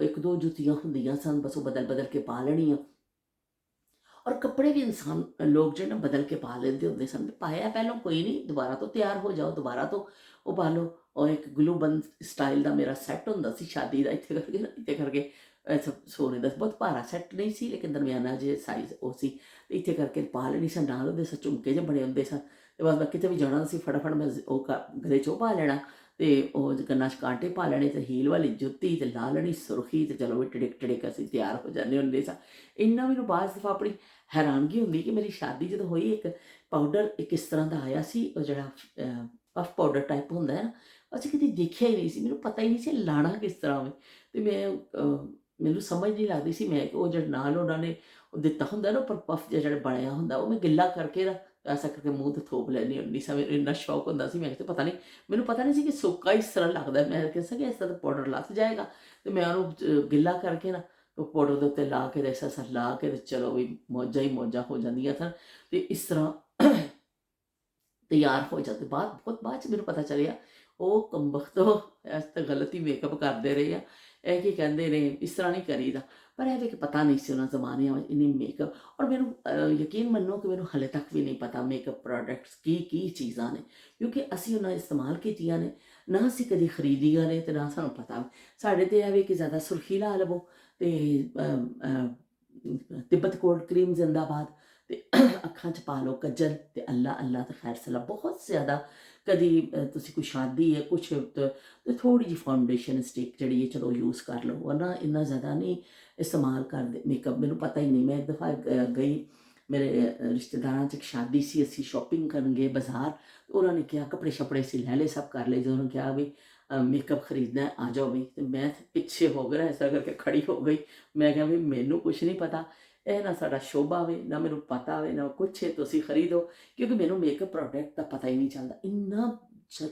1-2 ਜੁੱਤੀਆਂ ਹੁੰਦੀਆਂ ਸਨ, ਬਸ ਉਹ ਬਦਲ ਬਦਲ ਕੇ ਪਾ ਲੈਣੀਆਂ। ਔਰ ਕੱਪੜੇ ਵੀ ਇਨਸਾਨ ਲੋਕ ਜਿਹੜੇ ਨਾ ਬਦਲ ਕੇ ਪਾ ਲੈਂਦੇ ਹੁੰਦੇ ਸਨ। ਪਾਇਆ ਪਹਿਲਾਂ ਕੋਈ ਨਹੀਂ, ਦੁਬਾਰਾ ਤੋਂ ਤਿਆਰ ਹੋ ਜਾਓ, ਦੁਬਾਰਾ ਤੋਂ ਉਹ ਪਾ ਲਓ। ਔਰ ਇੱਕ ਗਲੂਬੰਦ ਸਟਾਈਲ ਦਾ ਮੇਰਾ ਸੈੱਟ ਹੁੰਦਾ ਸੀ ਸ਼ਾਦੀ ਦਾ, ਇੱਥੇ ਕਰਕੇ ਸੋਨੇ ਦਾ ਬਹੁਤ ਭਾਰਾ ਸੈੱਟ ਨਹੀਂ ਸੀ, ਲੇਕਿਨ ਦਰਮਿਆਨਾ ਜੇ ਸਾਈਜ਼ ਉਹ ਸੀ। ਇੱਥੇ ਕਰਕੇ ਪਾ ਲੈਣੀ ਸਨ। ਨਾਲ ਉਹਦੇ ਝੁਮਕੇ ਜਿਹੇ ਬਣੇ ਹੁੰਦੇ ਸਨ। ਅਤੇ ਬਸ ਮੈਂ ਕਿਤੇ ਵੀ ਜਾਣਾ ਸੀ, ਫਟਾਫਟ ਮੈਂ ਉਹ ਗਲੇ 'ਚ ਉਹ ਪਾ ਲੈਣਾ, ਅਤੇ ਉਹ ਕੰਨਾਂ 'ਚ ਕਾਂਟੇ ਪਾ ਲੈਣੇ, ਅਤੇ ਹੀਲ ਵਾਲੀ ਜੁੱਤੀ, ਅਤੇ ਲਾ ਲੈਣੀ ਸੁਰਖੀ, ਅਤੇ ਚਲੋ ਵੀ ਟਿੜਿਕ ਟਿੜਿਕ ਅਸੀਂ ਤਿਆਰ ਹੋ ਜਾਂਦੇ ਹੁੰਦੇ ਸਾਂ। ਇੰਨਾ ਮੈਨੂੰ ਬਾਅਦ ਦਫਾ ਆਪਣੀ ਹੈਰਾਨਗੀ ਹੁੰਦੀ ਕਿ ਮੇਰੀ ਸ਼ਾਦੀ ਜਦੋਂ ਹੋਈ, ਇੱਕ ਪਾਊਡਰ ਇੱਕ ਇਸ ਤਰ੍ਹਾਂ ਦਾ ਆਇਆ ਸੀ, ਉਹ ਜਿਹੜਾ ਪਫ ਪਾਊਡਰ ਟਾਈਪ ਹੁੰਦਾ ਹੈ ਨਾ, ਅਸੀਂ ਕਦੇ ਦੇਖਿਆ ਹੀ ਨਹੀਂ ਸੀ। ਮੈਨੂੰ ਪਤਾ ਹੀ ਨਹੀਂ ਸੀ ਲਾਣਾ ਕਿਸ ਤਰ੍ਹਾਂ ਹੋਵੇ। ਅਤੇ ਮੈਨੂੰ ਸਮਝ ਨਹੀਂ ਲੱਗਦੀ ਸੀ। ਮੈਂ ਉਹ ਜਿਹੜਾ ਨਾਲ ਉਹਨਾਂ ਨੇ ਉਹ ਦਿੱਤਾ ਹੁੰਦਾ ਨਾ ਉੱਪਰ ਪਫ ਜਿਹਾ ਜਿਹੜਾ ਬਣਿਆ ਹੁੰਦਾ, ਉਹ ਮੈਂ ਗਿੱਲਾ ਕਰਕੇ ਨਾ ਐਸਾ ਕਰਕੇ ਮੂੰਹ 'ਤੇ ਥੋਪ ਲੈਂਦੀ ਹੁੰਦੀ ਸਾਂ। ਮੈਨੂੰ ਇੰਨਾ ਸ਼ੌਕ ਹੁੰਦਾ ਸੀ। ਮੈਂ ਕਿਹਾ ਪਤਾ ਨਹੀਂ, ਮੈਨੂੰ ਪਤਾ ਨਹੀਂ ਸੀ ਕਿ ਸੁੱਕਾ ਇਸ ਤਰ੍ਹਾਂ ਲੱਗਦਾ। ਮੈਂ ਕਿਹਾ ਕਿ ਇਸ ਤਰ੍ਹਾਂ ਦਾ ਪਾਊਡਰ ਲੱਥ ਜਾਏਗਾ, ਅਤੇ ਮੈਂ ਉਹਨੂੰ ਗਿੱਲਾ ਕਰਕੇ ਨਾ ਉਹ ਪਾਊਡਰ ਦੇ ਉੱਤੇ ਲਾ ਕੇ ਐਸਾ ਲਾ ਕੇ, ਤੇ ਚਲੋ ਵੀ ਮੌਜਾਂ ਹੀ ਮੌਜਾਂ ਹੋ ਜਾਂਦੀਆਂ ਸਨ। ਅਤੇ ਇਸ ਤਰ੍ਹਾਂ ਤਿਆਰ ਹੋ ਜਾਂਦੇ। ਬਹੁਤ ਬਾਅਦ 'ਚ ਮੈਨੂੰ ਪਤਾ ਚੱਲਿਆ ਉਹ ਕਮਬਖ਼ਤ ਇਸ ਤਾਂ ਗਲਤ ਹੀ ਮੇਕਅਪ ਕਰਦੇ ਰਹੇ ਆ। ਇਹ ਕੀ ਕਹਿੰਦੇ ਨੇ, ਇਸ ਤਰ੍ਹਾਂ ਨਹੀਂ ਕਰੀਦਾ। ਪਰ ਇਹ ਵੀ ਕਿ ਪਤਾ ਨਹੀਂ ਸੀ ਉਹਨਾਂ ਜ਼ਮਾਨਿਆਂ ਵਿੱਚ ਇੰਨੀ ਮੇਕਅਪ। ਔਰ ਮੈਨੂੰ ਯਕੀਨ ਮੰਨੋ ਕਿ ਮੈਨੂੰ ਹਾਲੇ ਤੱਕ ਵੀ ਨਹੀਂ ਪਤਾ ਮੇਕਅਪ ਪ੍ਰੋਡਕਟਸ ਕੀ ਚੀਜ਼ਾਂ ਨੇ, ਕਿਉਂਕਿ ਅਸੀਂ ਉਹਨਾਂ ਇਸਤੇਮਾਲ ਕੀਤੀਆਂ ਨੇ ਨਾ, ਅਸੀਂ ਕਦੀ ਖਰੀਦੀਆਂ ਨੇ, ਅਤੇ ਨਾ ਸਾਨੂੰ ਪਤਾ। ਸਾਡੇ 'ਤੇ ਇਹ ਵੀ ਕਿ ਜ਼ਿਆਦਾ ਸੁਰਖੀ ਲਾ ਲਵੋ, ਅਤੇ ਤਿੱਬਤ ਕੋਲਡ ਕਰੀਮ ਜ਼ਿੰਦਾਬਾਦ, ਅਤੇ ਅੱਖਾਂ 'ਚ ਪਾ ਲਓ ਕੱਜਲ, ਅਤੇ ਅੱਲਾ ਅੱਲਾ ਤਾਂ ਖੈਰ ਸਲਾ। ਬਹੁਤ ਜ਼ਿਆਦਾ ਕਦੀ ਤੁਸੀਂ ਕੋਈ ਸ਼ਾਦੀ ਹੈ ਕੁਛ, ਅਤੇ ਥੋੜ੍ਹੀ ਜਿਹੀ ਫਾਊਂਡੇਸ਼ਨ ਸਟਿਕ ਜਿਹੜੀ ਹੈ ਚਲੋ ਯੂਜ਼ ਕਰ ਲਓ, ਵਰਨਾ ਇੰਨਾ ਜ਼ਿਆਦਾ ਨਹੀਂ ਇਸਤੇਮਾਲ ਕਰਦੇ ਮੇਕਅਪ। ਮੈਨੂੰ ਪਤਾ ਹੀ ਨਹੀਂ। ਮੈਂ ਇੱਕ ਦਫਾ ਗਈ, ਮੇਰੇ ਰਿਸ਼ਤੇਦਾਰਾਂ 'ਚ ਇੱਕ ਸ਼ਾਦੀ ਸੀ, ਅਸੀਂ ਸ਼ੋਪਿੰਗ ਕਰਨ ਗਏ ਬਾਜ਼ਾਰ। ਉਹਨਾਂ ਨੇ ਕਿਹਾ ਕੱਪੜੇ ਸ਼ੱਪੜੇ ਅਸੀਂ ਲੈ ਲਏ, ਸਭ ਕਰ ਲਏ। ਜਦੋਂ ਉਹਨੂੰ ਕਿਹਾ ਵੀ ਮੇਕਅਪ ਖਰੀਦਣਾ ਆ ਜਾਓ ਵੀ, ਅਤੇ ਮੈਂ ਪਿੱਛੇ ਹੋ ਗਿਆ, ਐਸਾ ਕਰਕੇ ਖੜੀ ਹੋ ਗਈ। ਮੈਂ ਕਿਹਾ ਵੀ ਮੈਨੂੰ ਕੁਛ ਨਹੀਂ ਪਤਾ, ਇਹ ਨਾ ਸਾਡਾ ਸ਼ੋਭਾ ਵੇ, ਨਾ ਮੈਨੂੰ ਪਤਾ ਵੇ, ਨਾ ਕੁਛ ਹੈ, ਤੁਸੀਂ ਖਰੀਦੋ। ਕਿਉਂਕਿ ਮੈਨੂੰ ਮੇਕਅਪ ਪ੍ਰੋਡਕਟ ਦਾ ਪਤਾ ਹੀ ਨਹੀਂ ਚੱਲਦਾ। ਇੰਨਾ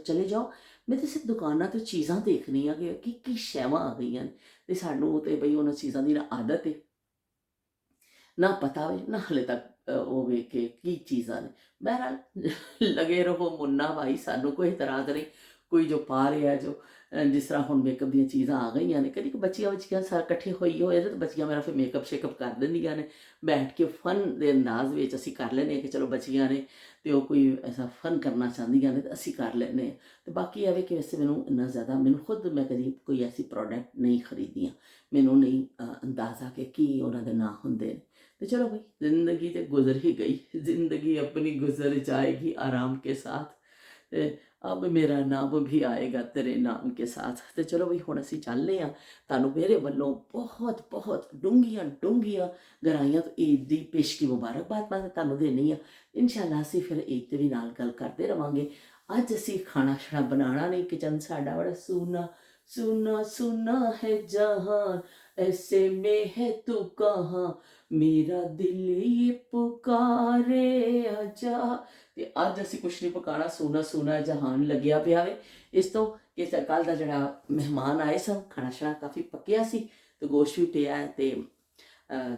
ਚਲੇ ਜਾਓ, ਮੈਂ ਤਾਂ ਸਿਰਫ ਦੁਕਾਨਾਂ 'ਤੇ ਚੀਜ਼ਾਂ ਦੇਖਣੀਆਂ ਕਿ ਕੀ ਸ਼ੈਵਾਂ ਆ ਗਈਆਂ ਨੇ, ਅਤੇ ਸਾਨੂੰ ਤਾਂ ਬਈ ਉਹਨਾਂ ਚੀਜ਼ਾਂ ਦੀ ਨਾ ਆਦਤ ਹੈ, ਨਾ ਪਤਾ ਹੋਵੇ, ਨਾ ਹਾਲੇ ਤੱਕ ਉਹ ਵੇਖ ਕੇ ਕੀ ਚੀਜ਼ਾਂ ਨੇ। ਬਹਰਹਾਲ ਲਗੇ ਰਹੋ ਮੁੰਨਾ ਭਾਈ, ਸਾਨੂੰ ਕੋਈ ਇਤਰਾਜ਼ ਨਹੀਂ। ਕੋਈ ਜੋ ਪਾ ਰਿਹਾ, ਜੋ ਜਿਸ ਤਰ੍ਹਾਂ ਹੁਣ ਮੇਕਅਪ ਦੀਆਂ ਚੀਜ਼ਾਂ ਆ ਗਈਆਂ ਨੇ, ਕਦੀ ਬੱਚੀਆਂ ਸਾਰ ਇਕੱਠੇ ਹੋਈ ਹੋਏ ਤਾਂ ਬੱਚੀਆਂ ਮੇਰਾ ਫਿਰ ਮੇਕਅਪ ਸ਼ੇਕਅਪ ਕਰ ਦਿੰਦੀਆਂ ਨੇ, ਬੈਠ ਕੇ ਫਨ ਦੇ ਅੰਦਾਜ਼ ਵਿੱਚ ਅਸੀਂ ਕਰ ਲੈਂਦੇ ਹਾਂ ਕਿ ਚਲੋ ਬੱਚੀਆਂ ਨੇ ਅਤੇ ਉਹ ਕੋਈ ਐਸਾ ਫਨ ਕਰਨਾ ਚਾਹੁੰਦੀਆਂ ਨੇ ਤਾਂ ਅਸੀਂ ਕਰ ਲੈਂਦੇ ਹਾਂ। ਅਤੇ ਬਾਕੀ ਇਹ ਵੀ ਕਿ ਵੈਸੇ ਮੈਨੂੰ ਇੰਨਾ ਜ਼ਿਆਦਾ, ਮੈਨੂੰ ਖੁਦ ਮੈਂ ਕਦੀ ਕੋਈ ਐਸੀ ਪ੍ਰੋਡਕਟ ਨਹੀਂ ਖਰੀਦੀਆਂ। ਮੈਨੂੰ ਨਹੀਂ ਅੰਦਾਜ਼ਾ ਕਿ ਕੀ ਉਹਨਾਂ ਦੇ ਨਾਂ ਹੁੰਦੇ ਨੇ। तो चलो भाई, ज़िंदगी तो गुजर ही गई, ज़िंदगी अपनी गुजर जाएगी आराम के साथ। अब मेरा नाम भी आएगा तेरे नाम के साथ। ਤੇ ਚਲੋ ਵੀ ਹੁਣ ਅਸੀਂ ਚੱਲਦੇ ਹਾਂ। ਤੁਹਾਨੂੰ ਮੇਰੇ ਵੱਲੋਂ ਬਹੁਤ ਬਹੁਤ ਡੂੰਘੀਆਂ ਗਹਿਰਾਈਆਂ ਤੋਂ ਈਦ ਦੀ ਪੇਸ਼ਗੀ ਮੁਬਾਰਕਬਾਦ ਮੈਂ ਤੁਹਾਨੂੰ ਦੇਣੀ ਆ। ਇਨਸ਼ਾਅੱਲਾ ਅਸੀਂ ਫਿਰ ਈਦ ਤੇ ਵੀ ਨਾਲ ਗੱਲ ਕਰਦੇ ਰਵਾਂਗੇ। ਅੱਜ ਅਸੀਂ ਖਾਣਾ ਛੜਾ ਬਣਾਉਣਾ ਨਹੀਂ, ਕਿਚਨ ਸਾਡਾ ਬੜਾ सूना सूना सूना है जहान, ऐसे में है तू कहाँ, मेरा दिल ये पुकारे आजा। ਤੇ ਅੱਜ ਅਸੀਂ ਕੁਛ ਨਹੀਂ ਪਕਾਣਾ, ਸੋਨਾ ਸੋਨਾ ਜਹਾਨ ਲੱਗਿਆ ਪਿਆ ਵੇ। ਇਸ ਤੋਂ ਕਿ ਕੱਲ੍ਹ ਦਾ ਜਿਹੜਾ ਮਹਿਮਾਨ ਆਏ ਸਨ, ਖਾਣਾ ਛਣਾ ਕਾਫੀ ਪੱਕਿਆ ਸੀ ਤੇ ਗੋਸ਼ਤ ਵੀ ਪਿਆ ਹੈ ਤੇ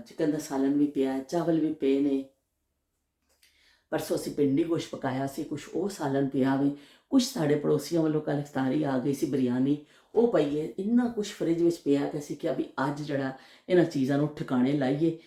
ਚਿਕਨ ਦਾ ਸਾਲਨ ਵੀ ਪਿਆ ਹੈ, ਚਾਵਲ ਵੀ ਪਏ ਨੇ। परसों ਅਸੀਂ ਪਿੰਡੀ ਗੋਸ਼ਤ ਪਕਾਇਆ ਸੀ, ਕੁਛ ਉਹ ਸਾਲਨ ਪਿਆ ਵੇ। ਕੁਛ ਸਾਡੇ ਪੜੋਸੀਆਂ ਵੱਲੋਂ ਕੱਲ੍ਹ ਇਫਤਾਰੀ ਆ ਗਈ ਸੀ ਬਰਿਆਨੀ, ਉਹ ਪਈ ਹੈ। ਇੰਨਾ ਕੁਛ ਫਰਿੱਜ ਵਿੱਚ ਪਿਆ ਕਿ ਅਸੀਂ ਕਿਹਾ ਵੀ ਅੱਜ ਜਿਹੜਾ ਇਹਨਾਂ ਚੀਜ਼ਾਂ ਨੂੰ ਠਿਕਾਣੇ ਲਾਈਏ,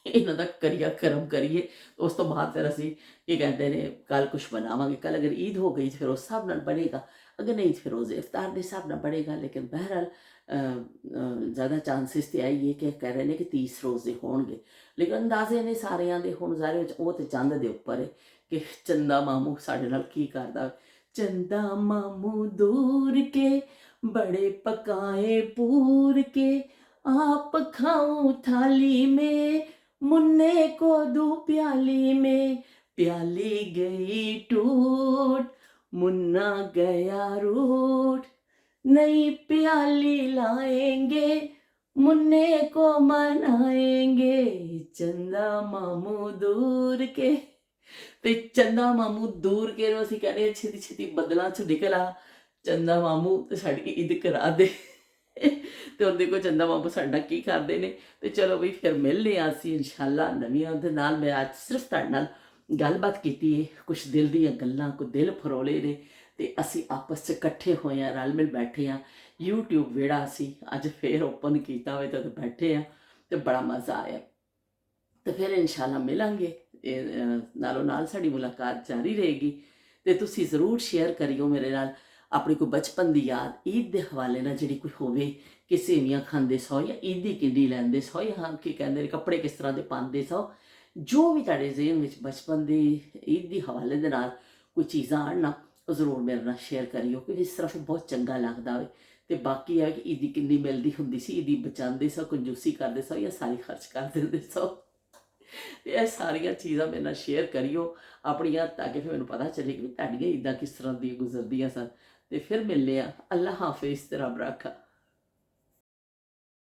ਇਹਨਾਂ ਦਾ ਕਰੀਆ ਕਰਮ ਕਰੀਏ। ਉਸ ਤੋਂ ਬਾਅਦ ਫਿਰ ਅਸੀਂ ਕੀ ਕਹਿੰਦੇ ਨੇ ਕੱਲ੍ਹ ਕੁਛ ਬਣਾਵਾਂਗੇ। ਕੱਲ੍ਹ ਅਗਰ ਈਦ ਹੋ ਗਈ ਫਿਰ ਉਸ ਹਿਸਾਬ ਨਾਲ ਬਣੇਗਾ, ਅਗਰ ਨਹੀਂ ਫਿਰ ਰੋਜ਼ੇ ਇਫਤਾਰ ਦੇ ਹਿਸਾਬ ਨਾਲ ਬਣੇਗਾ। ਲੇਕਿਨ ਬਹਰਹਾਲ ज़्यादा चांसिस तो आई है कि कह रहे हैं कि 30 रोज़े होंगे, लेकिन अंदाजे ने सारियां दे हुण ज़ाहिर विच वो तो चंद दे उपर है कि चंदा मामू साढ़े नाल की करदा। चंदा मामू दूर के बड़े पकाए पूर के, आप खाऊं थाली में मुन्ने को दूं प्याली में, प्याली गई टूट मुन्ना गया रूठ, नई प्याली लाएंगे मुन्ने को मनाएंगे, चंदा मामू दूर के। ਤੇ ਚੰਦਾ ਮਾਮੂ ਦੂਰ ਕੇ ਨੂੰ ਅਸੀਂ ਕਹਿੰਦੇ ਛੇਤੀ ਛੇਤੀ ਬਦਲਾਂ 'ਚ ਨਿਕਲ ਆ ਚੰਦਾ ਮਾਮੂ ਤੇ ਸਾਡੀ ਈਦ ਕਰਾ ਦੇ। ਤੇ ਉਹਦੇ ਕੋਲ ਚੰਦਾ ਮਾਮੂ ਸਾਡਾ ਕੀ ਕਰਦੇ ਨੇ। ਤੇ ਚਲੋ ਵੀ ਫਿਰ ਮਿਲਦੇ ਹਾਂ ਅਸੀਂ ਇਨਸ਼ਾਅੱਲਾ ਨਵੀਆਂ ਦੇ ਨਾਲ। ਮੈਂ ਅੱਜ ਸਿਰਫ ਤੁਹਾਡੇ ਨਾਲ ਗੱਲਬਾਤ ਕੀਤੀ ਹੈ, ਕੁਛ ਦਿਲ ਦੀਆਂ ਗੱਲਾਂ, ਕੁਝ ਦਿਲ ਫਰੋਲੇ ਨੇ ਤੇ ਅਸੀਂ ਆਪਸ 'ਚ ਇਕੱਠੇ ਹੋਏ ਹਾਂ, ਰਲ ਮਿਲ ਬੈਠੇ ਹਾਂ। YouTube ਵਿਹੜਾ ਅਸੀਂ ਅੱਜ ਫਿਰ ਓਪਨ ਕੀਤਾ ਹੋਇਆ ਤੇ ਬੈਠੇ ਹਾਂ ਤੇ ਬੜਾ ਮਜ਼ਾ ਆਇਆ। ਤੇ ਫਿਰ ਇਨਸ਼ਾਅੱਲਾ ਮਿਲਾਂਗੇ, ਨਾਲੋਂ ਨਾਲ ਸਾਡੀ ਮੁਲਾਕਾਤ ਜਾਰੀ ਰਹੇਗੀ। ਤੇ ਤੁਸੀਂ ਜ਼ਰੂਰ ਸ਼ੇਅਰ ਕਰਿਓ ਮੇਰੇ ਨਾਲ ਆਪਣੀ ਕੋਈ ਬਚਪਨ ਦੀ ਯਾਦ ਈਦ ਦੇ ਹਵਾਲੇ ਨਾਲ ਜਿਹੜੀ ਕੋਈ ਹੋਵੇ, ਕਿ ਸੇਵੀਆਂ ਖਾਂਦੇ ਸੋ ਜਾਂ ਈਦ ਦੀ ਕਿੰਡੀ ਲੈਂਦੇ ਸੋ ਜਾਂ ਕੀ ਕਹਿੰਦੇ ਨੇ ਕੱਪੜੇ ਕਿਸ ਤਰ੍ਹਾਂ ਦੇ ਪਾਉਂਦੇ ਸੋ, ਜੋ ਵੀ ਤੁਹਾਡੇ ਜ਼ਿਹਨ ਵਿੱਚ ਬਚਪਨ ਦੀ ਈਦ ਦੀ ਹਵਾਲੇ ਦੇ ਨਾਲ ਕੋਈ ਚੀਜ਼ਾਂ ਆਉਣ ਨਾ, ਉਹ ਜ਼ਰੂਰ ਮੇਰੇ ਨਾਲ ਸ਼ੇਅਰ ਕਰਿਓ ਕਿ ਇਸ ਤਰ੍ਹਾਂ ਬਹੁਤ ਚੰਗਾ ਲੱਗਦਾ ਹੋਵੇ। ਤੇ ਬਾਕੀ ਹੈ ਕਿ ਈਦੀ ਕਿੰਨੀ ਮਿਲਦੀ ਹੁੰਦੀ ਸੀ, ਈਦੀ ਬਚਾਉਂਦੇ ਸੋ, ਕੰਜੂਸੀ ਕਰਦੇ ਸੋ ਜਾਂ ਸਾਰੀ ਖਰਚ ਕਰ ਦਿੰਦੇ ਸੋ। ਤੇ ਇਹ ਸਾਰੀਆਂ ਚੀਜ਼ਾਂ ਮੇਰੇ ਨਾਲ ਸ਼ੇਅਰ ਕਰਿਓ ਆਪਣੀਆਂ, ਤਾਂ ਕਿ ਫਿਰ ਮੈਨੂੰ ਪਤਾ ਚੱਲੇ ਕਿ ਤੁਹਾਡੀਆਂ ਈਦਾਂ ਕਿਸ ਤਰ੍ਹਾਂ ਦੀਆਂ ਗੁਜ਼ਰਦੀਆਂ ਸਨ। ਤੇ ਫਿਰ ਮਿਲਦੇ ਹਾਂ। ਅੱਲਾ ਹਾਫਿਜ਼ ਤੇ ਰੱਬ ਰਾਖਾ।